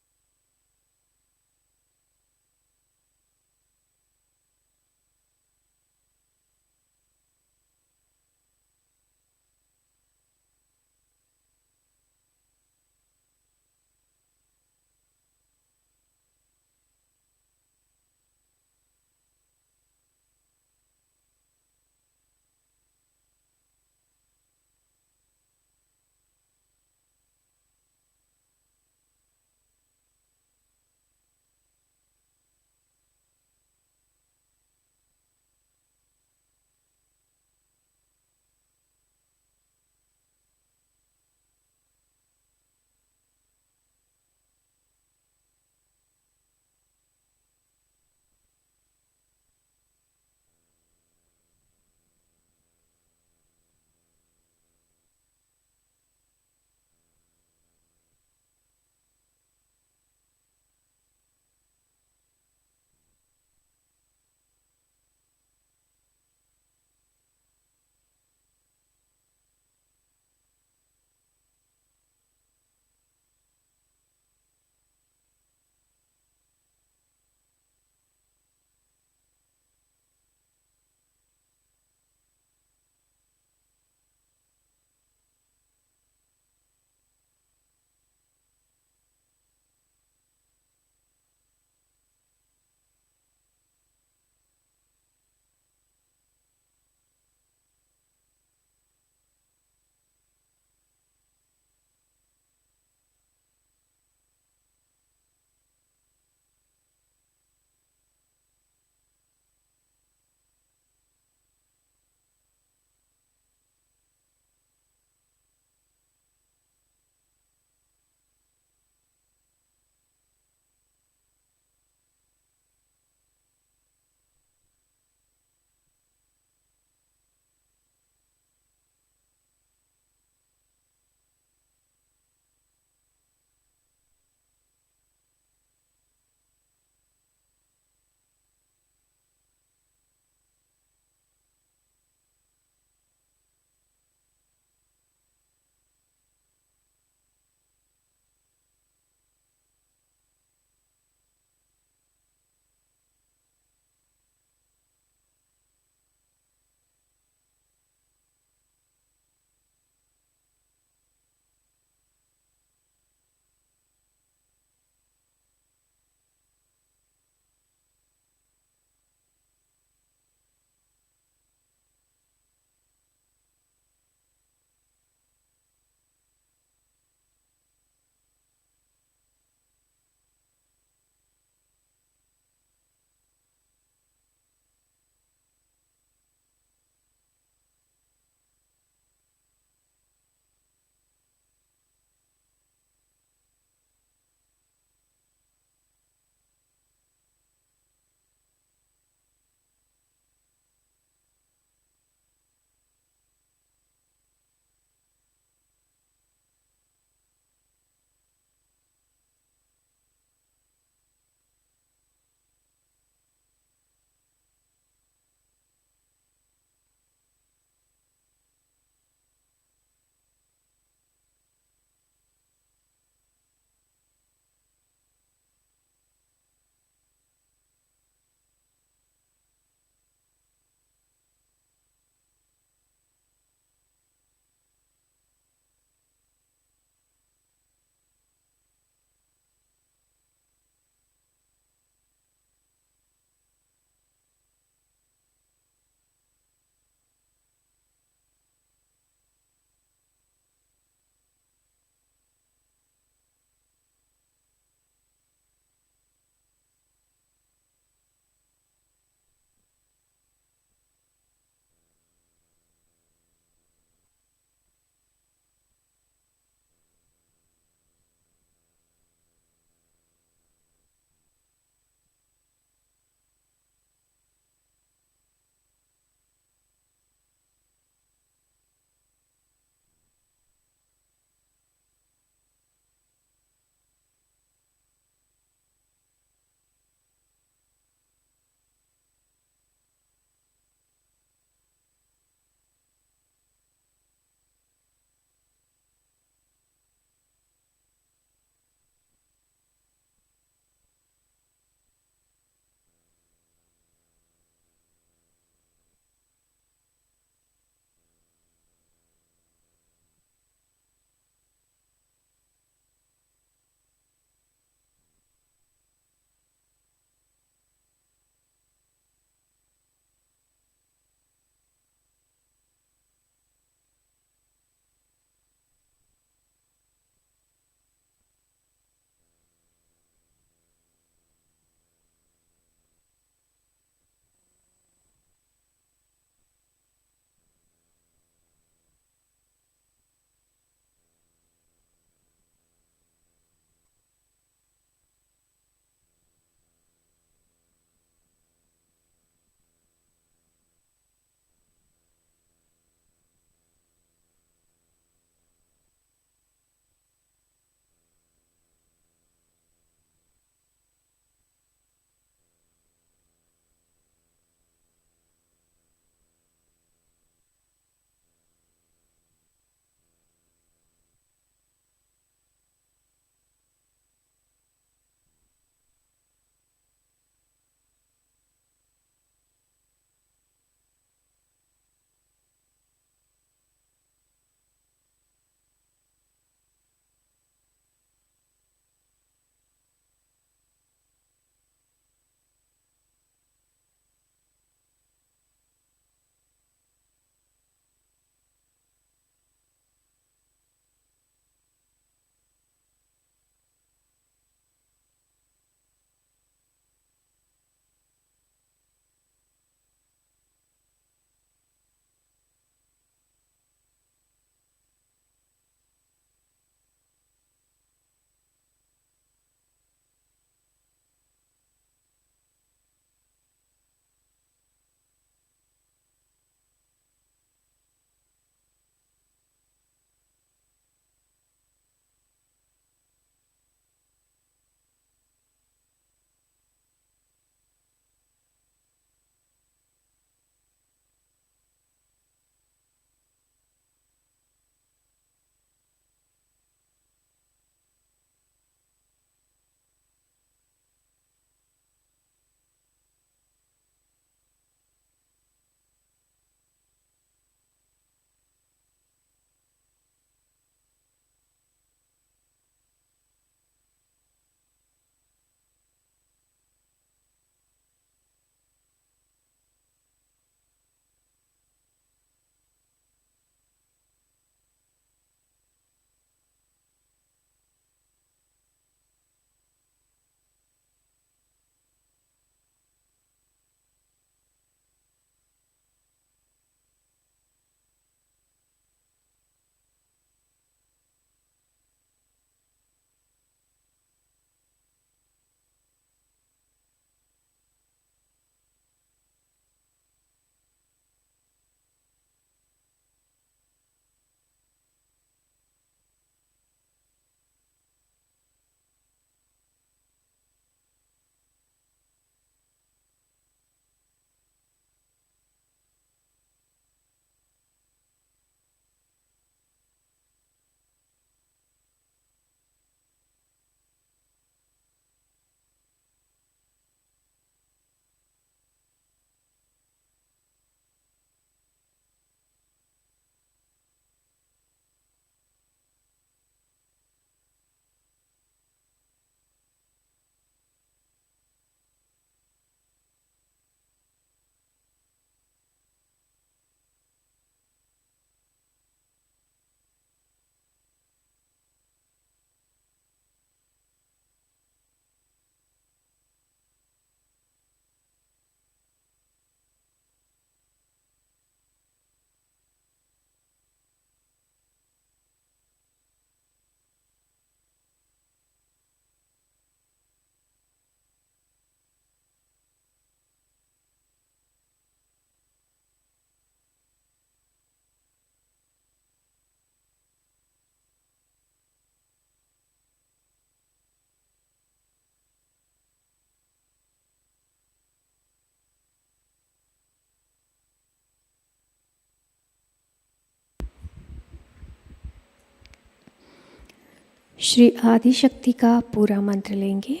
Shri Adishakti का पूरा मंत्र लेंगे।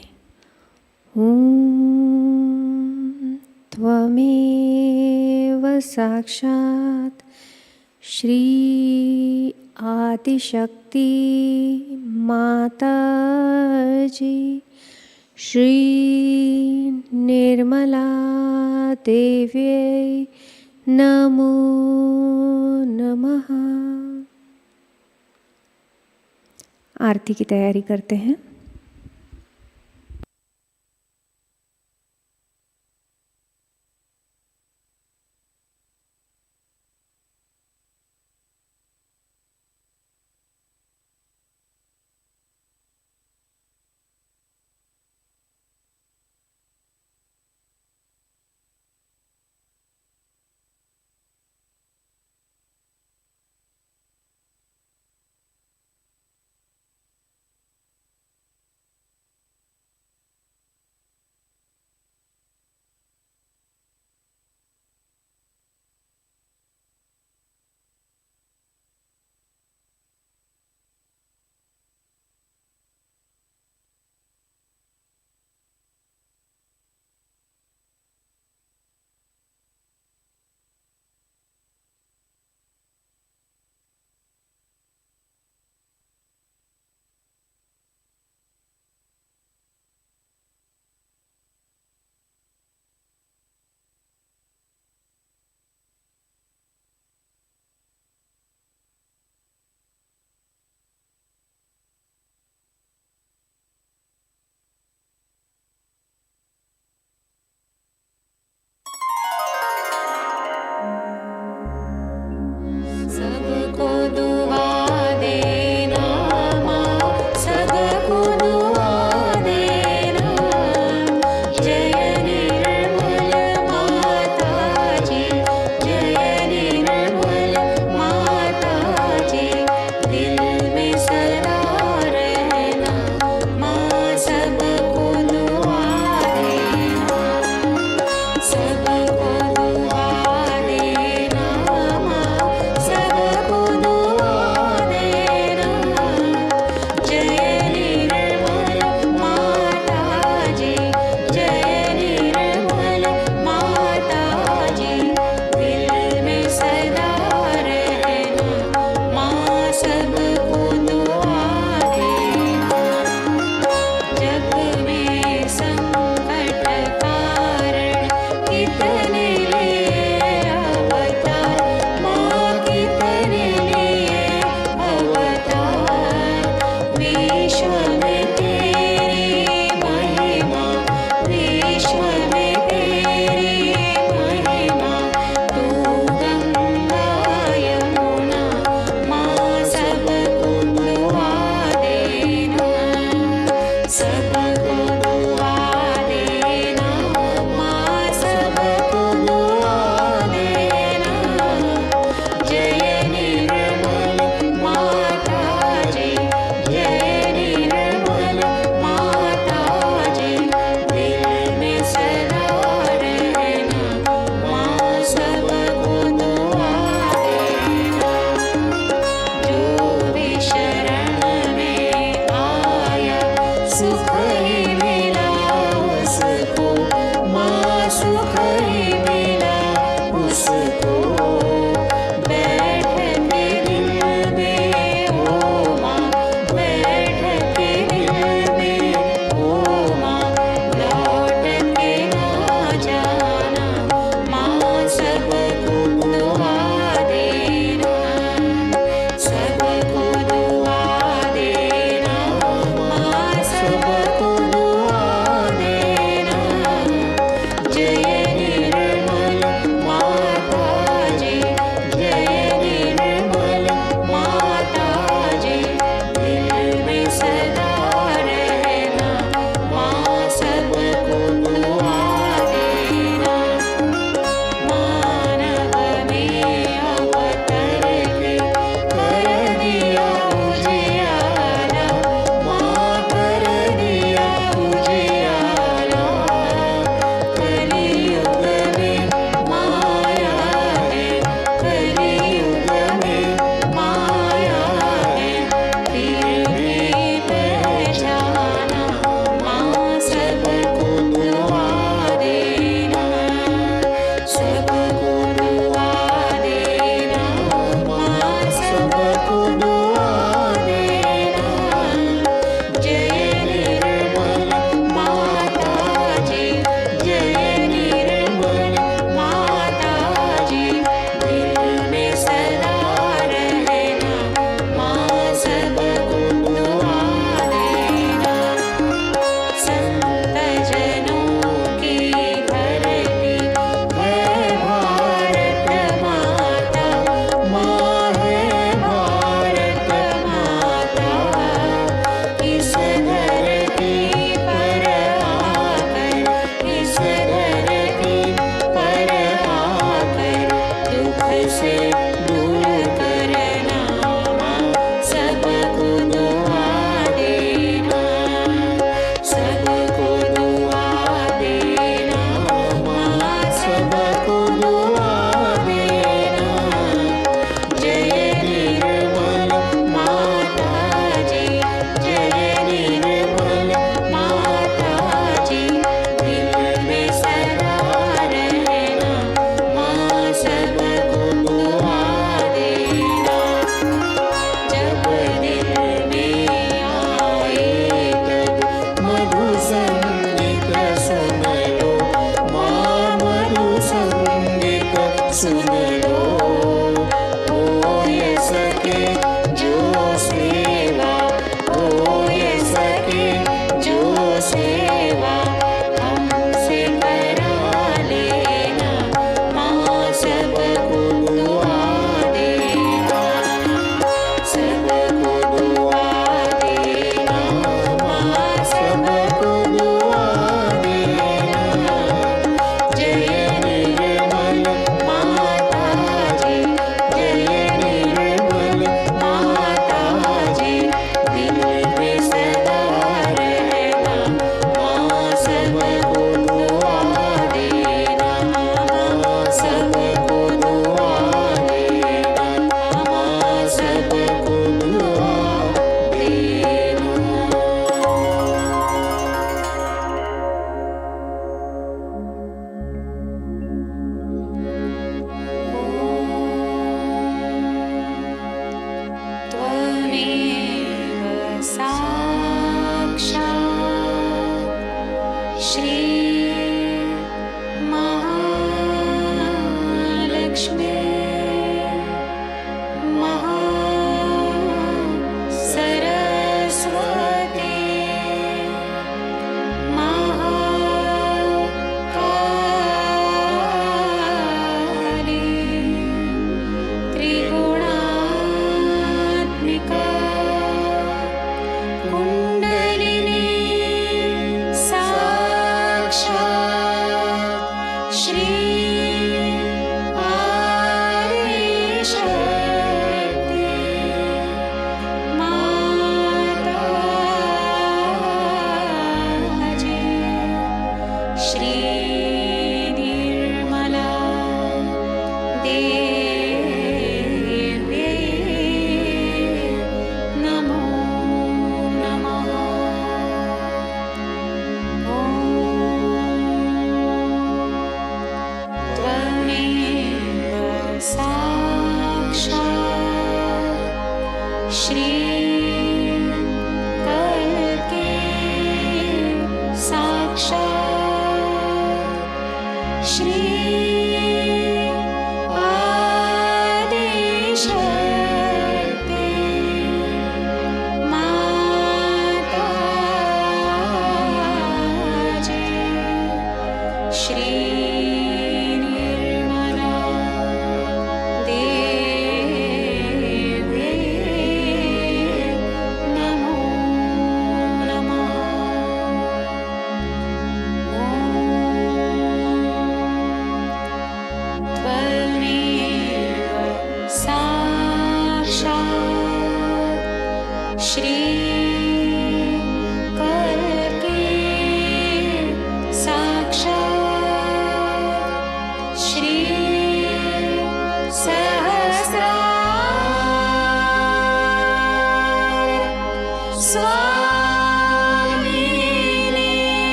ओम त्वमेव साक्षात् श्री आदिशक्ति माताजी श्री निर्मला देव्यै नमो नमः। आरती की तैयारी करते हैं। श्री महालक्ष्मी सरस्वती महाकाली त्रिगुणात्मिका कुण्डलिनी साक्षात् श्री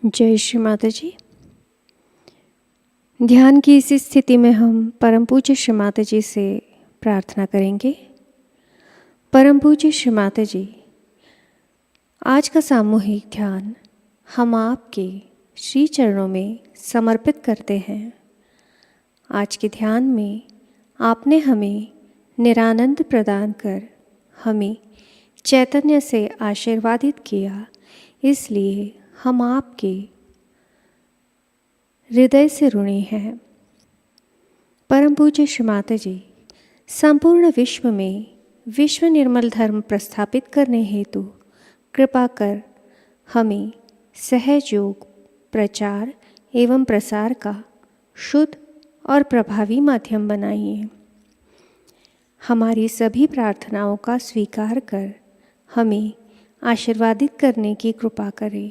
जय श्री माता जी। ध्यान की इस स्थिति में हम परम पूज्य श्री माता जी से प्रार्थना करेंगे। परम पूज्य श्री माता जी, आज का सामूहिक ध्यान हम आपके श्री चरणों में समर्पित करते हैं। आज के ध्यान में आपने हमें निरानंद प्रदान कर हमें चैतन्य से आशीर्वादित किया, इसलिए हम आपके हृदय से ऋणी हैं। परम पूज्य श्री माता जी, संपूर्ण विश्व में विश्व निर्मल धर्म प्रस्थापित करने हेतु कृपा कर हमें सहयोग प्रचार एवं प्रसार का शुद्ध और प्रभावी माध्यम बनाइए। हमारी सभी प्रार्थनाओं का स्वीकार कर हमें आशीर्वादित करने की कृपा करें।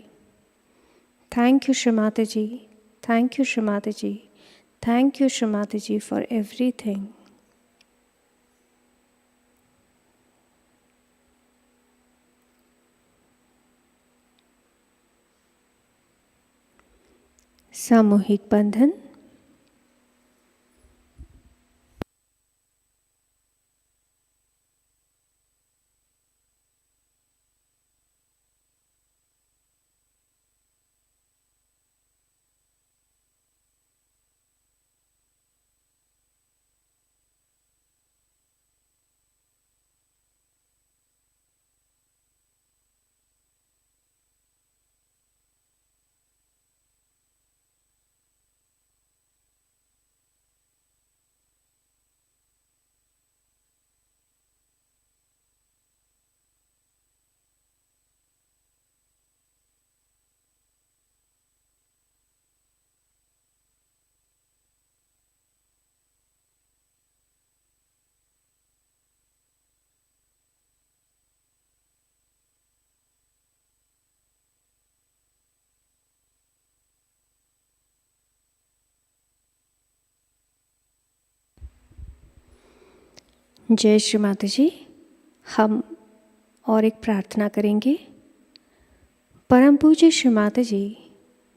Thank you Shri Mata ji, thank you Shri Mata ji, thank you Shri Mata ji for everything. सामूहिक बंधन। जय श्री माता जी। हम और एक प्रार्थना करेंगे। परम पूज्य श्री माता जी,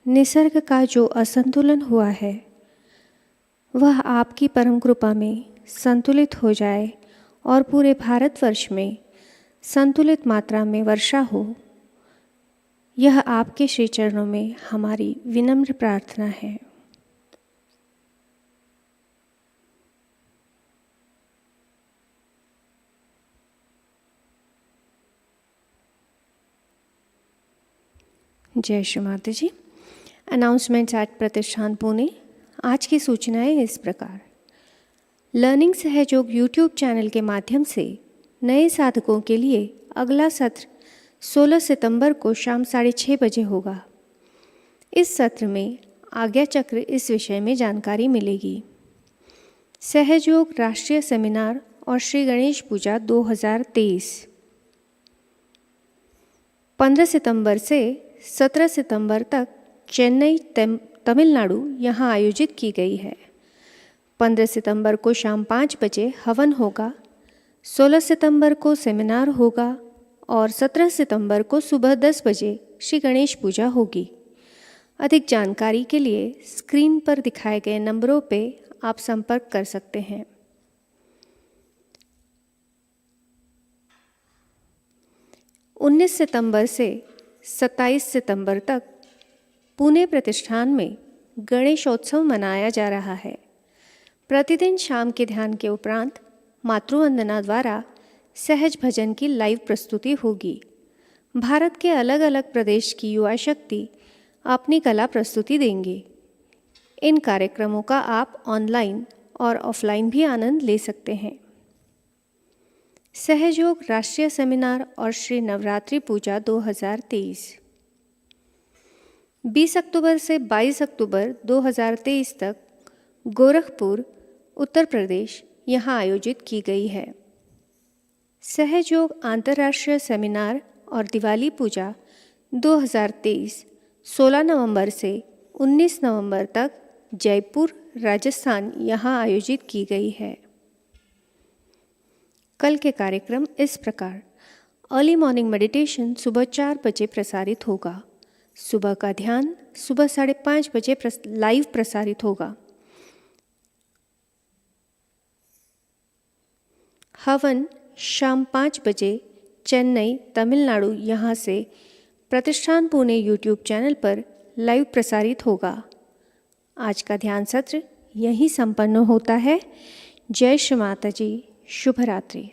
निसर्ग का जो असंतुलन हुआ है वह आपकी परम कृपा में संतुलित हो जाए और पूरे भारतवर्ष में संतुलित मात्रा में वर्षा हो, यह आपके श्री चरणों में हमारी विनम्र प्रार्थना है। जय श्री माता जी। अनाउंसमेंट्स एट प्रतिष्ठान पुणे। आज की सूचनाएं इस प्रकार। लर्निंग सहयोग यूट्यूब चैनल के माध्यम से नए साधकों के लिए अगला सत्र 16 सितंबर को शाम 6:30 बजे होगा। इस सत्र में आज्ञा चक्र इस विषय में जानकारी मिलेगी। सहयोग राष्ट्रीय सेमिनार और श्री गणेश पूजा 2023 15 सितंबर से 17 सितंबर तक चेन्नई तमिलनाडु यहाँ आयोजित की गई है। 15 सितंबर को शाम 5 बजे हवन होगा, 16 सितंबर को सेमिनार होगा और 17 सितंबर को सुबह 10 बजे श्री गणेश पूजा होगी। अधिक जानकारी के लिए स्क्रीन पर दिखाए गए नंबरों पे आप संपर्क कर सकते हैं। उन्नीस सितंबर से 27 सितंबर तक पुणे प्रतिष्ठान में गणेशोत्सव मनाया जा रहा है। प्रतिदिन शाम के ध्यान के उपरांत मातृवंदना द्वारा सहज भजन की लाइव प्रस्तुति होगी। भारत के अलग अलग प्रदेश की युवा शक्ति अपनी कला प्रस्तुति देंगे। इन कार्यक्रमों का आप ऑनलाइन और ऑफलाइन भी आनंद ले सकते हैं। सहयोग राष्ट्रीय सेमिनार और श्री नवरात्रि पूजा 2023 20 अक्टूबर से 22 अक्टूबर 2023 तक गोरखपुर, उत्तर प्रदेश यहाँ आयोजित की गई है। सहयोग अंतर्राष्ट्रीय सेमिनार और दिवाली पूजा 2023 16 नवंबर से 19 नवंबर तक जयपुर, राजस्थान यहाँ आयोजित की गई है। कल के कार्यक्रम इस प्रकार। अर्ली मॉर्निंग मेडिटेशन सुबह 4 बजे प्रसारित होगा। सुबह का ध्यान सुबह 5:30 बजे लाइव प्रसारित होगा। हवन शाम 5 बजे चेन्नई, तमिलनाडु यहाँ से प्रतिष्ठान पुणे यूट्यूब चैनल पर लाइव प्रसारित होगा। आज का ध्यान सत्र यहीं संपन्न होता है। जय श्री माताजी। शुभ रात्रि।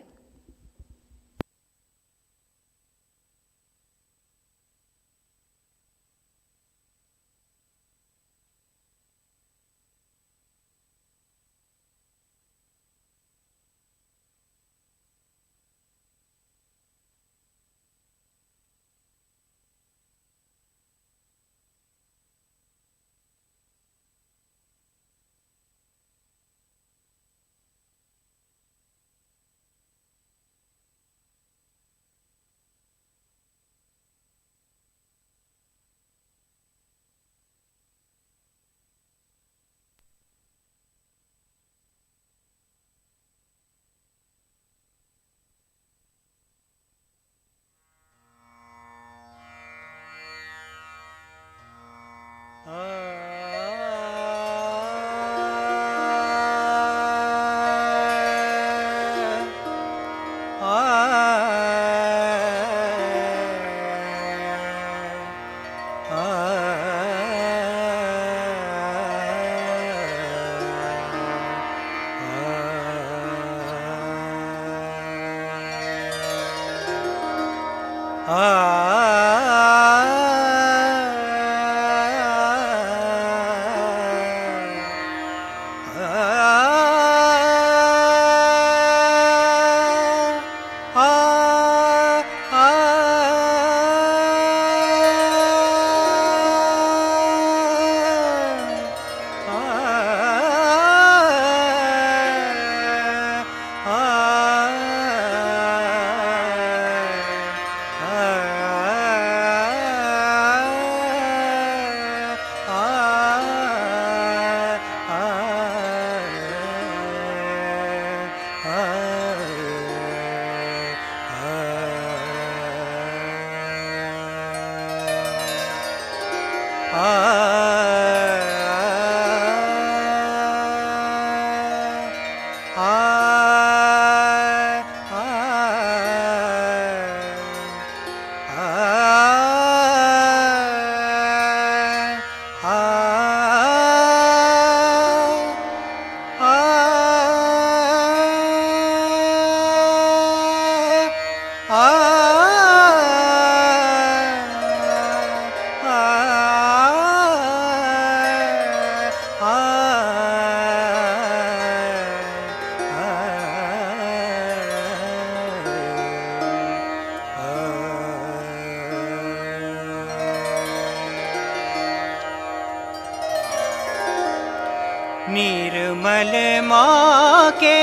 निर्मल माँ के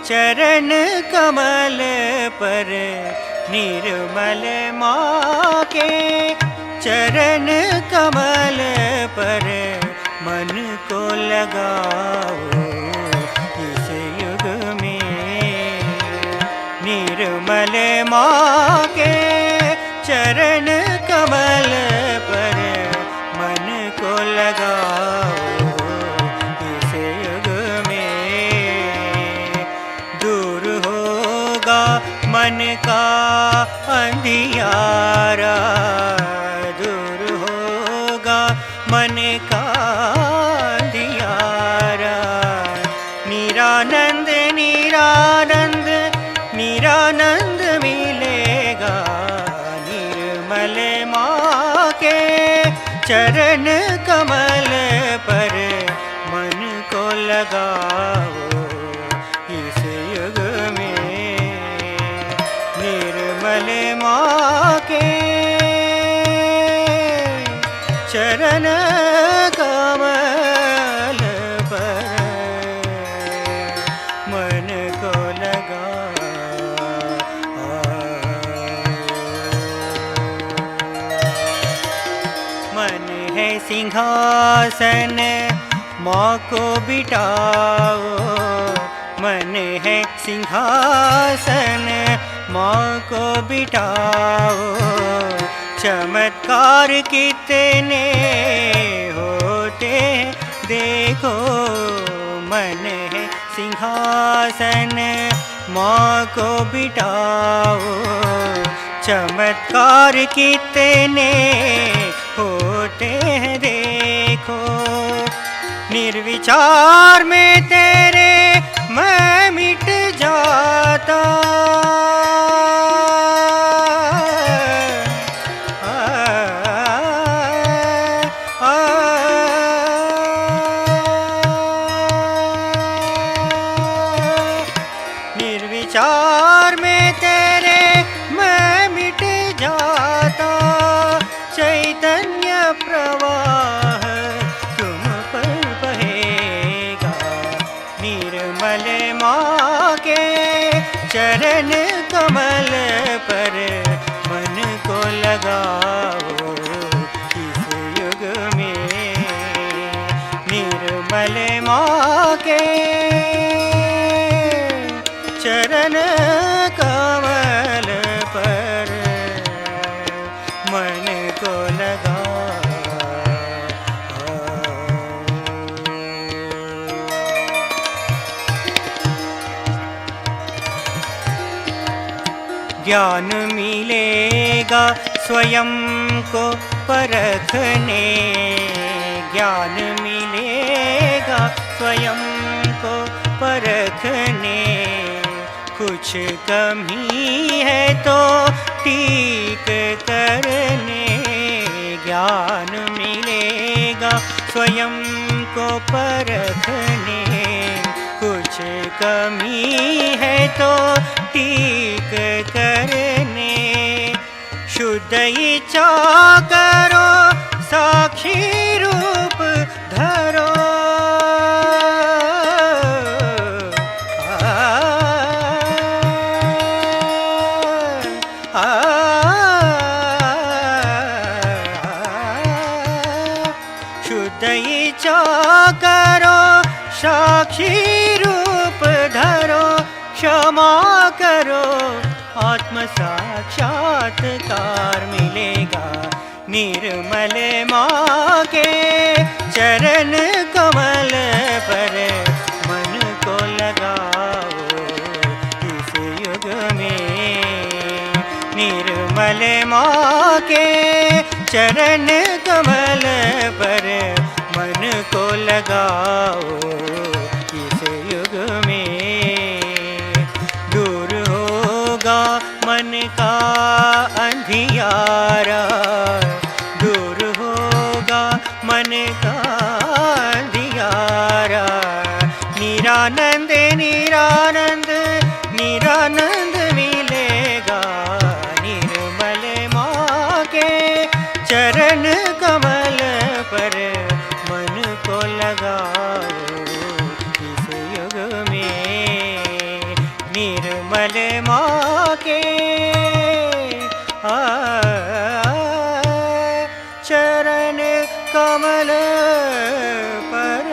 चरण कमल पर, निर्मल माँ के चरण कमल पर मन को लगाओ इस युग में। निर्मल माँ के चरण कमल पर मन को लगाओ इस युग में। दूर होगा मन का अंधियारा, दूर होगा मन का अंधियारा। निरानंद निरानंद निरानंद मिलेगा। निर्मल माँ के चरण कमल पर मन को लगाओ इस युग में। निर्मल माँ के चरण कमल पर मन को लगाओ। मन है सिंहासन माँ को बिठाओ, मन है सिंहासन माँ को बिठाओ। चमत्कार कितने होते हैं देखो, मन है सिंहासन माँ को बिठाओ। चमत्कार कितने होते हैं देखो, निर्विचार में तेरे मैं मिट जाता। निर्विचार में तेरे मैं मिट जाता। चैतन्य प्रवाह तुम पर बहेगा, निर्मल माँ के चरण कमल पर मन को लगाओ। इस युग में निर्मल माँ के चरण कमल पर मन को लगा। ज्ञान मिलेगा स्वयं को परखने, ज्ञान मिलेगा स्वयं को परखने। कुछ कमी है तो ठीक करने, ज्ञान मिलेगा स्वयं को परखने। कुछ कमी है तो ठीक करने। शुद्ध इच्छा करो साक्षी रूप धरो। शुद्ध इच्छा करो साक्षी रूप धरो। क्षमा करो आत्म साक्षात्कार मिलेगा। निर्मल माँ के चरण कमल पर मन को लगाओ। इस युग में निर्मल माँ के चरण कमल पर मन को लगाओ। इस युग में दूर होगा मन का अंधियारा, दूर होगा मन का अंधियारा। निरानंद निरानंद निरानंद मिलेगा। निर्मल माँ के चरण कमल पर मन को लगाओ। इस युग में निर्मल माँ के चरण कमल पर।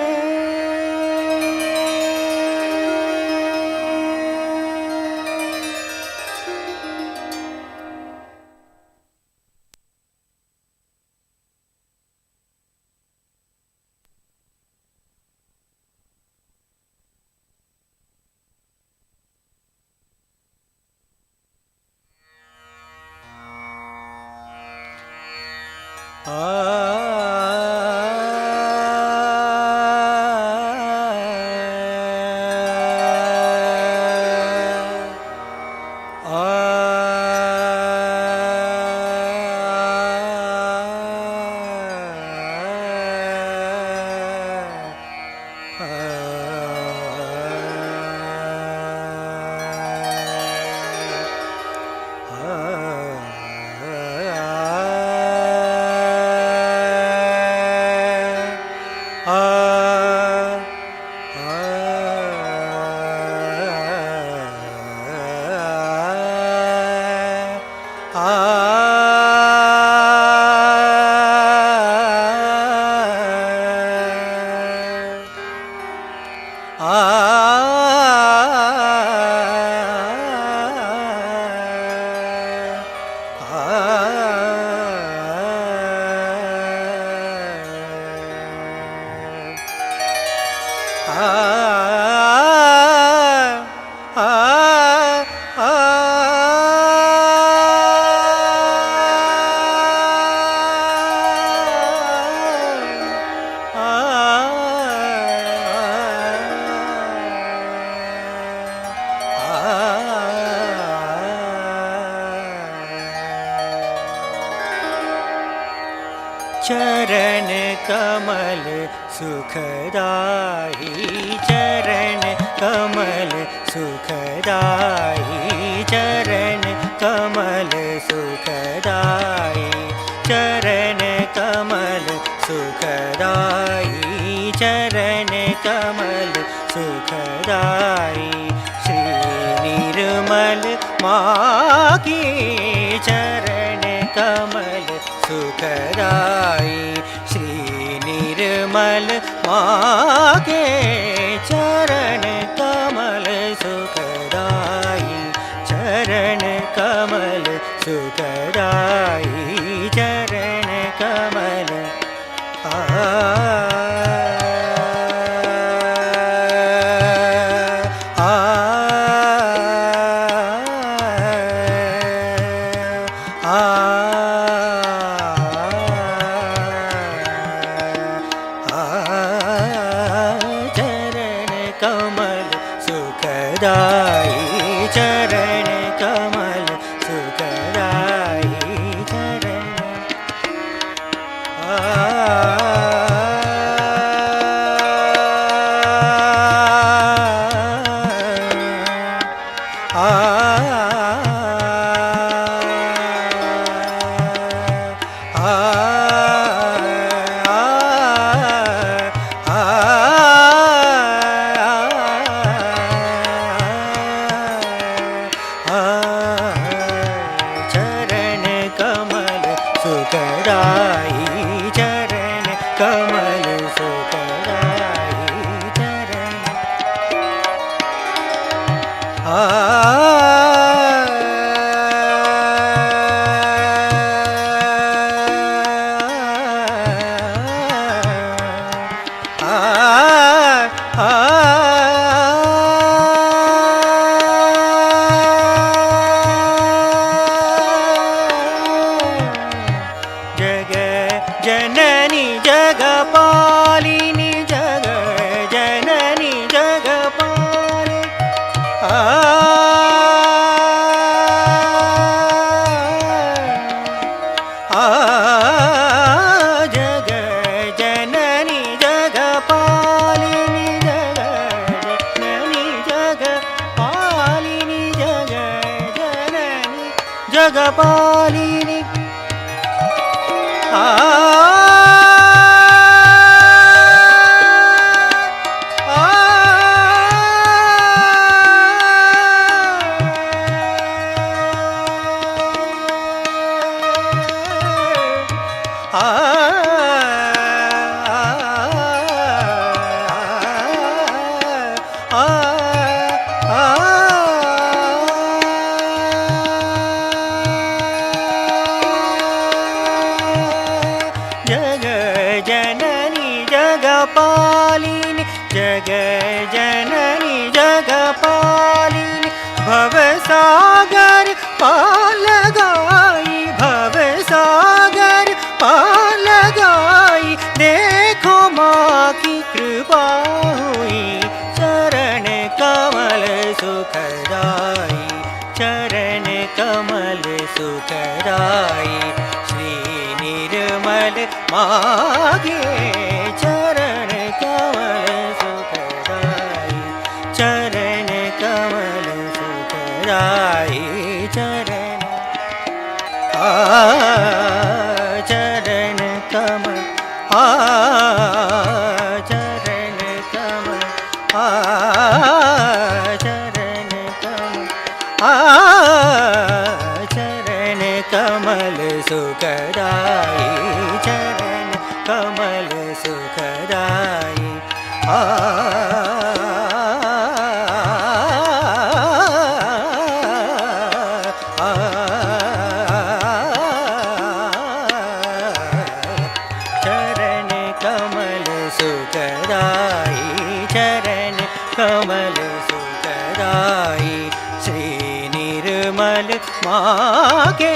चरण कमल सुखदाई, चरण कमल सुखदाई, चरण कमल सुखदाई, चरण कमल सुखदाई, चरण कमल सुखदाई। श्री निर्मल मागी चरण कमल सुखदाई, श्री निर्मल मागे चरण कमल सुखदाई, चरण कमल सुखदाई, चरण कमल चरण कमल सुखदाई, चरण जगपालिनी जगपालिनी जग जननी जगपालिनी भवसागर पार लगाई भवसागर पार लगाई देखो माँ की कृपा हुई चरण कमल सुखदाई चरण कमल सुखदाई श्री निर्मल मागे चरण कमल सुखदाई चरण कमल सुखदाई चरण चरण कमल चरण कमल चरण कमल चरण कमल सुखदाई चरण कमल सुखदाई चरण कमल सुखदाई चरण कमल सुखदाई श्री निर्मल मागे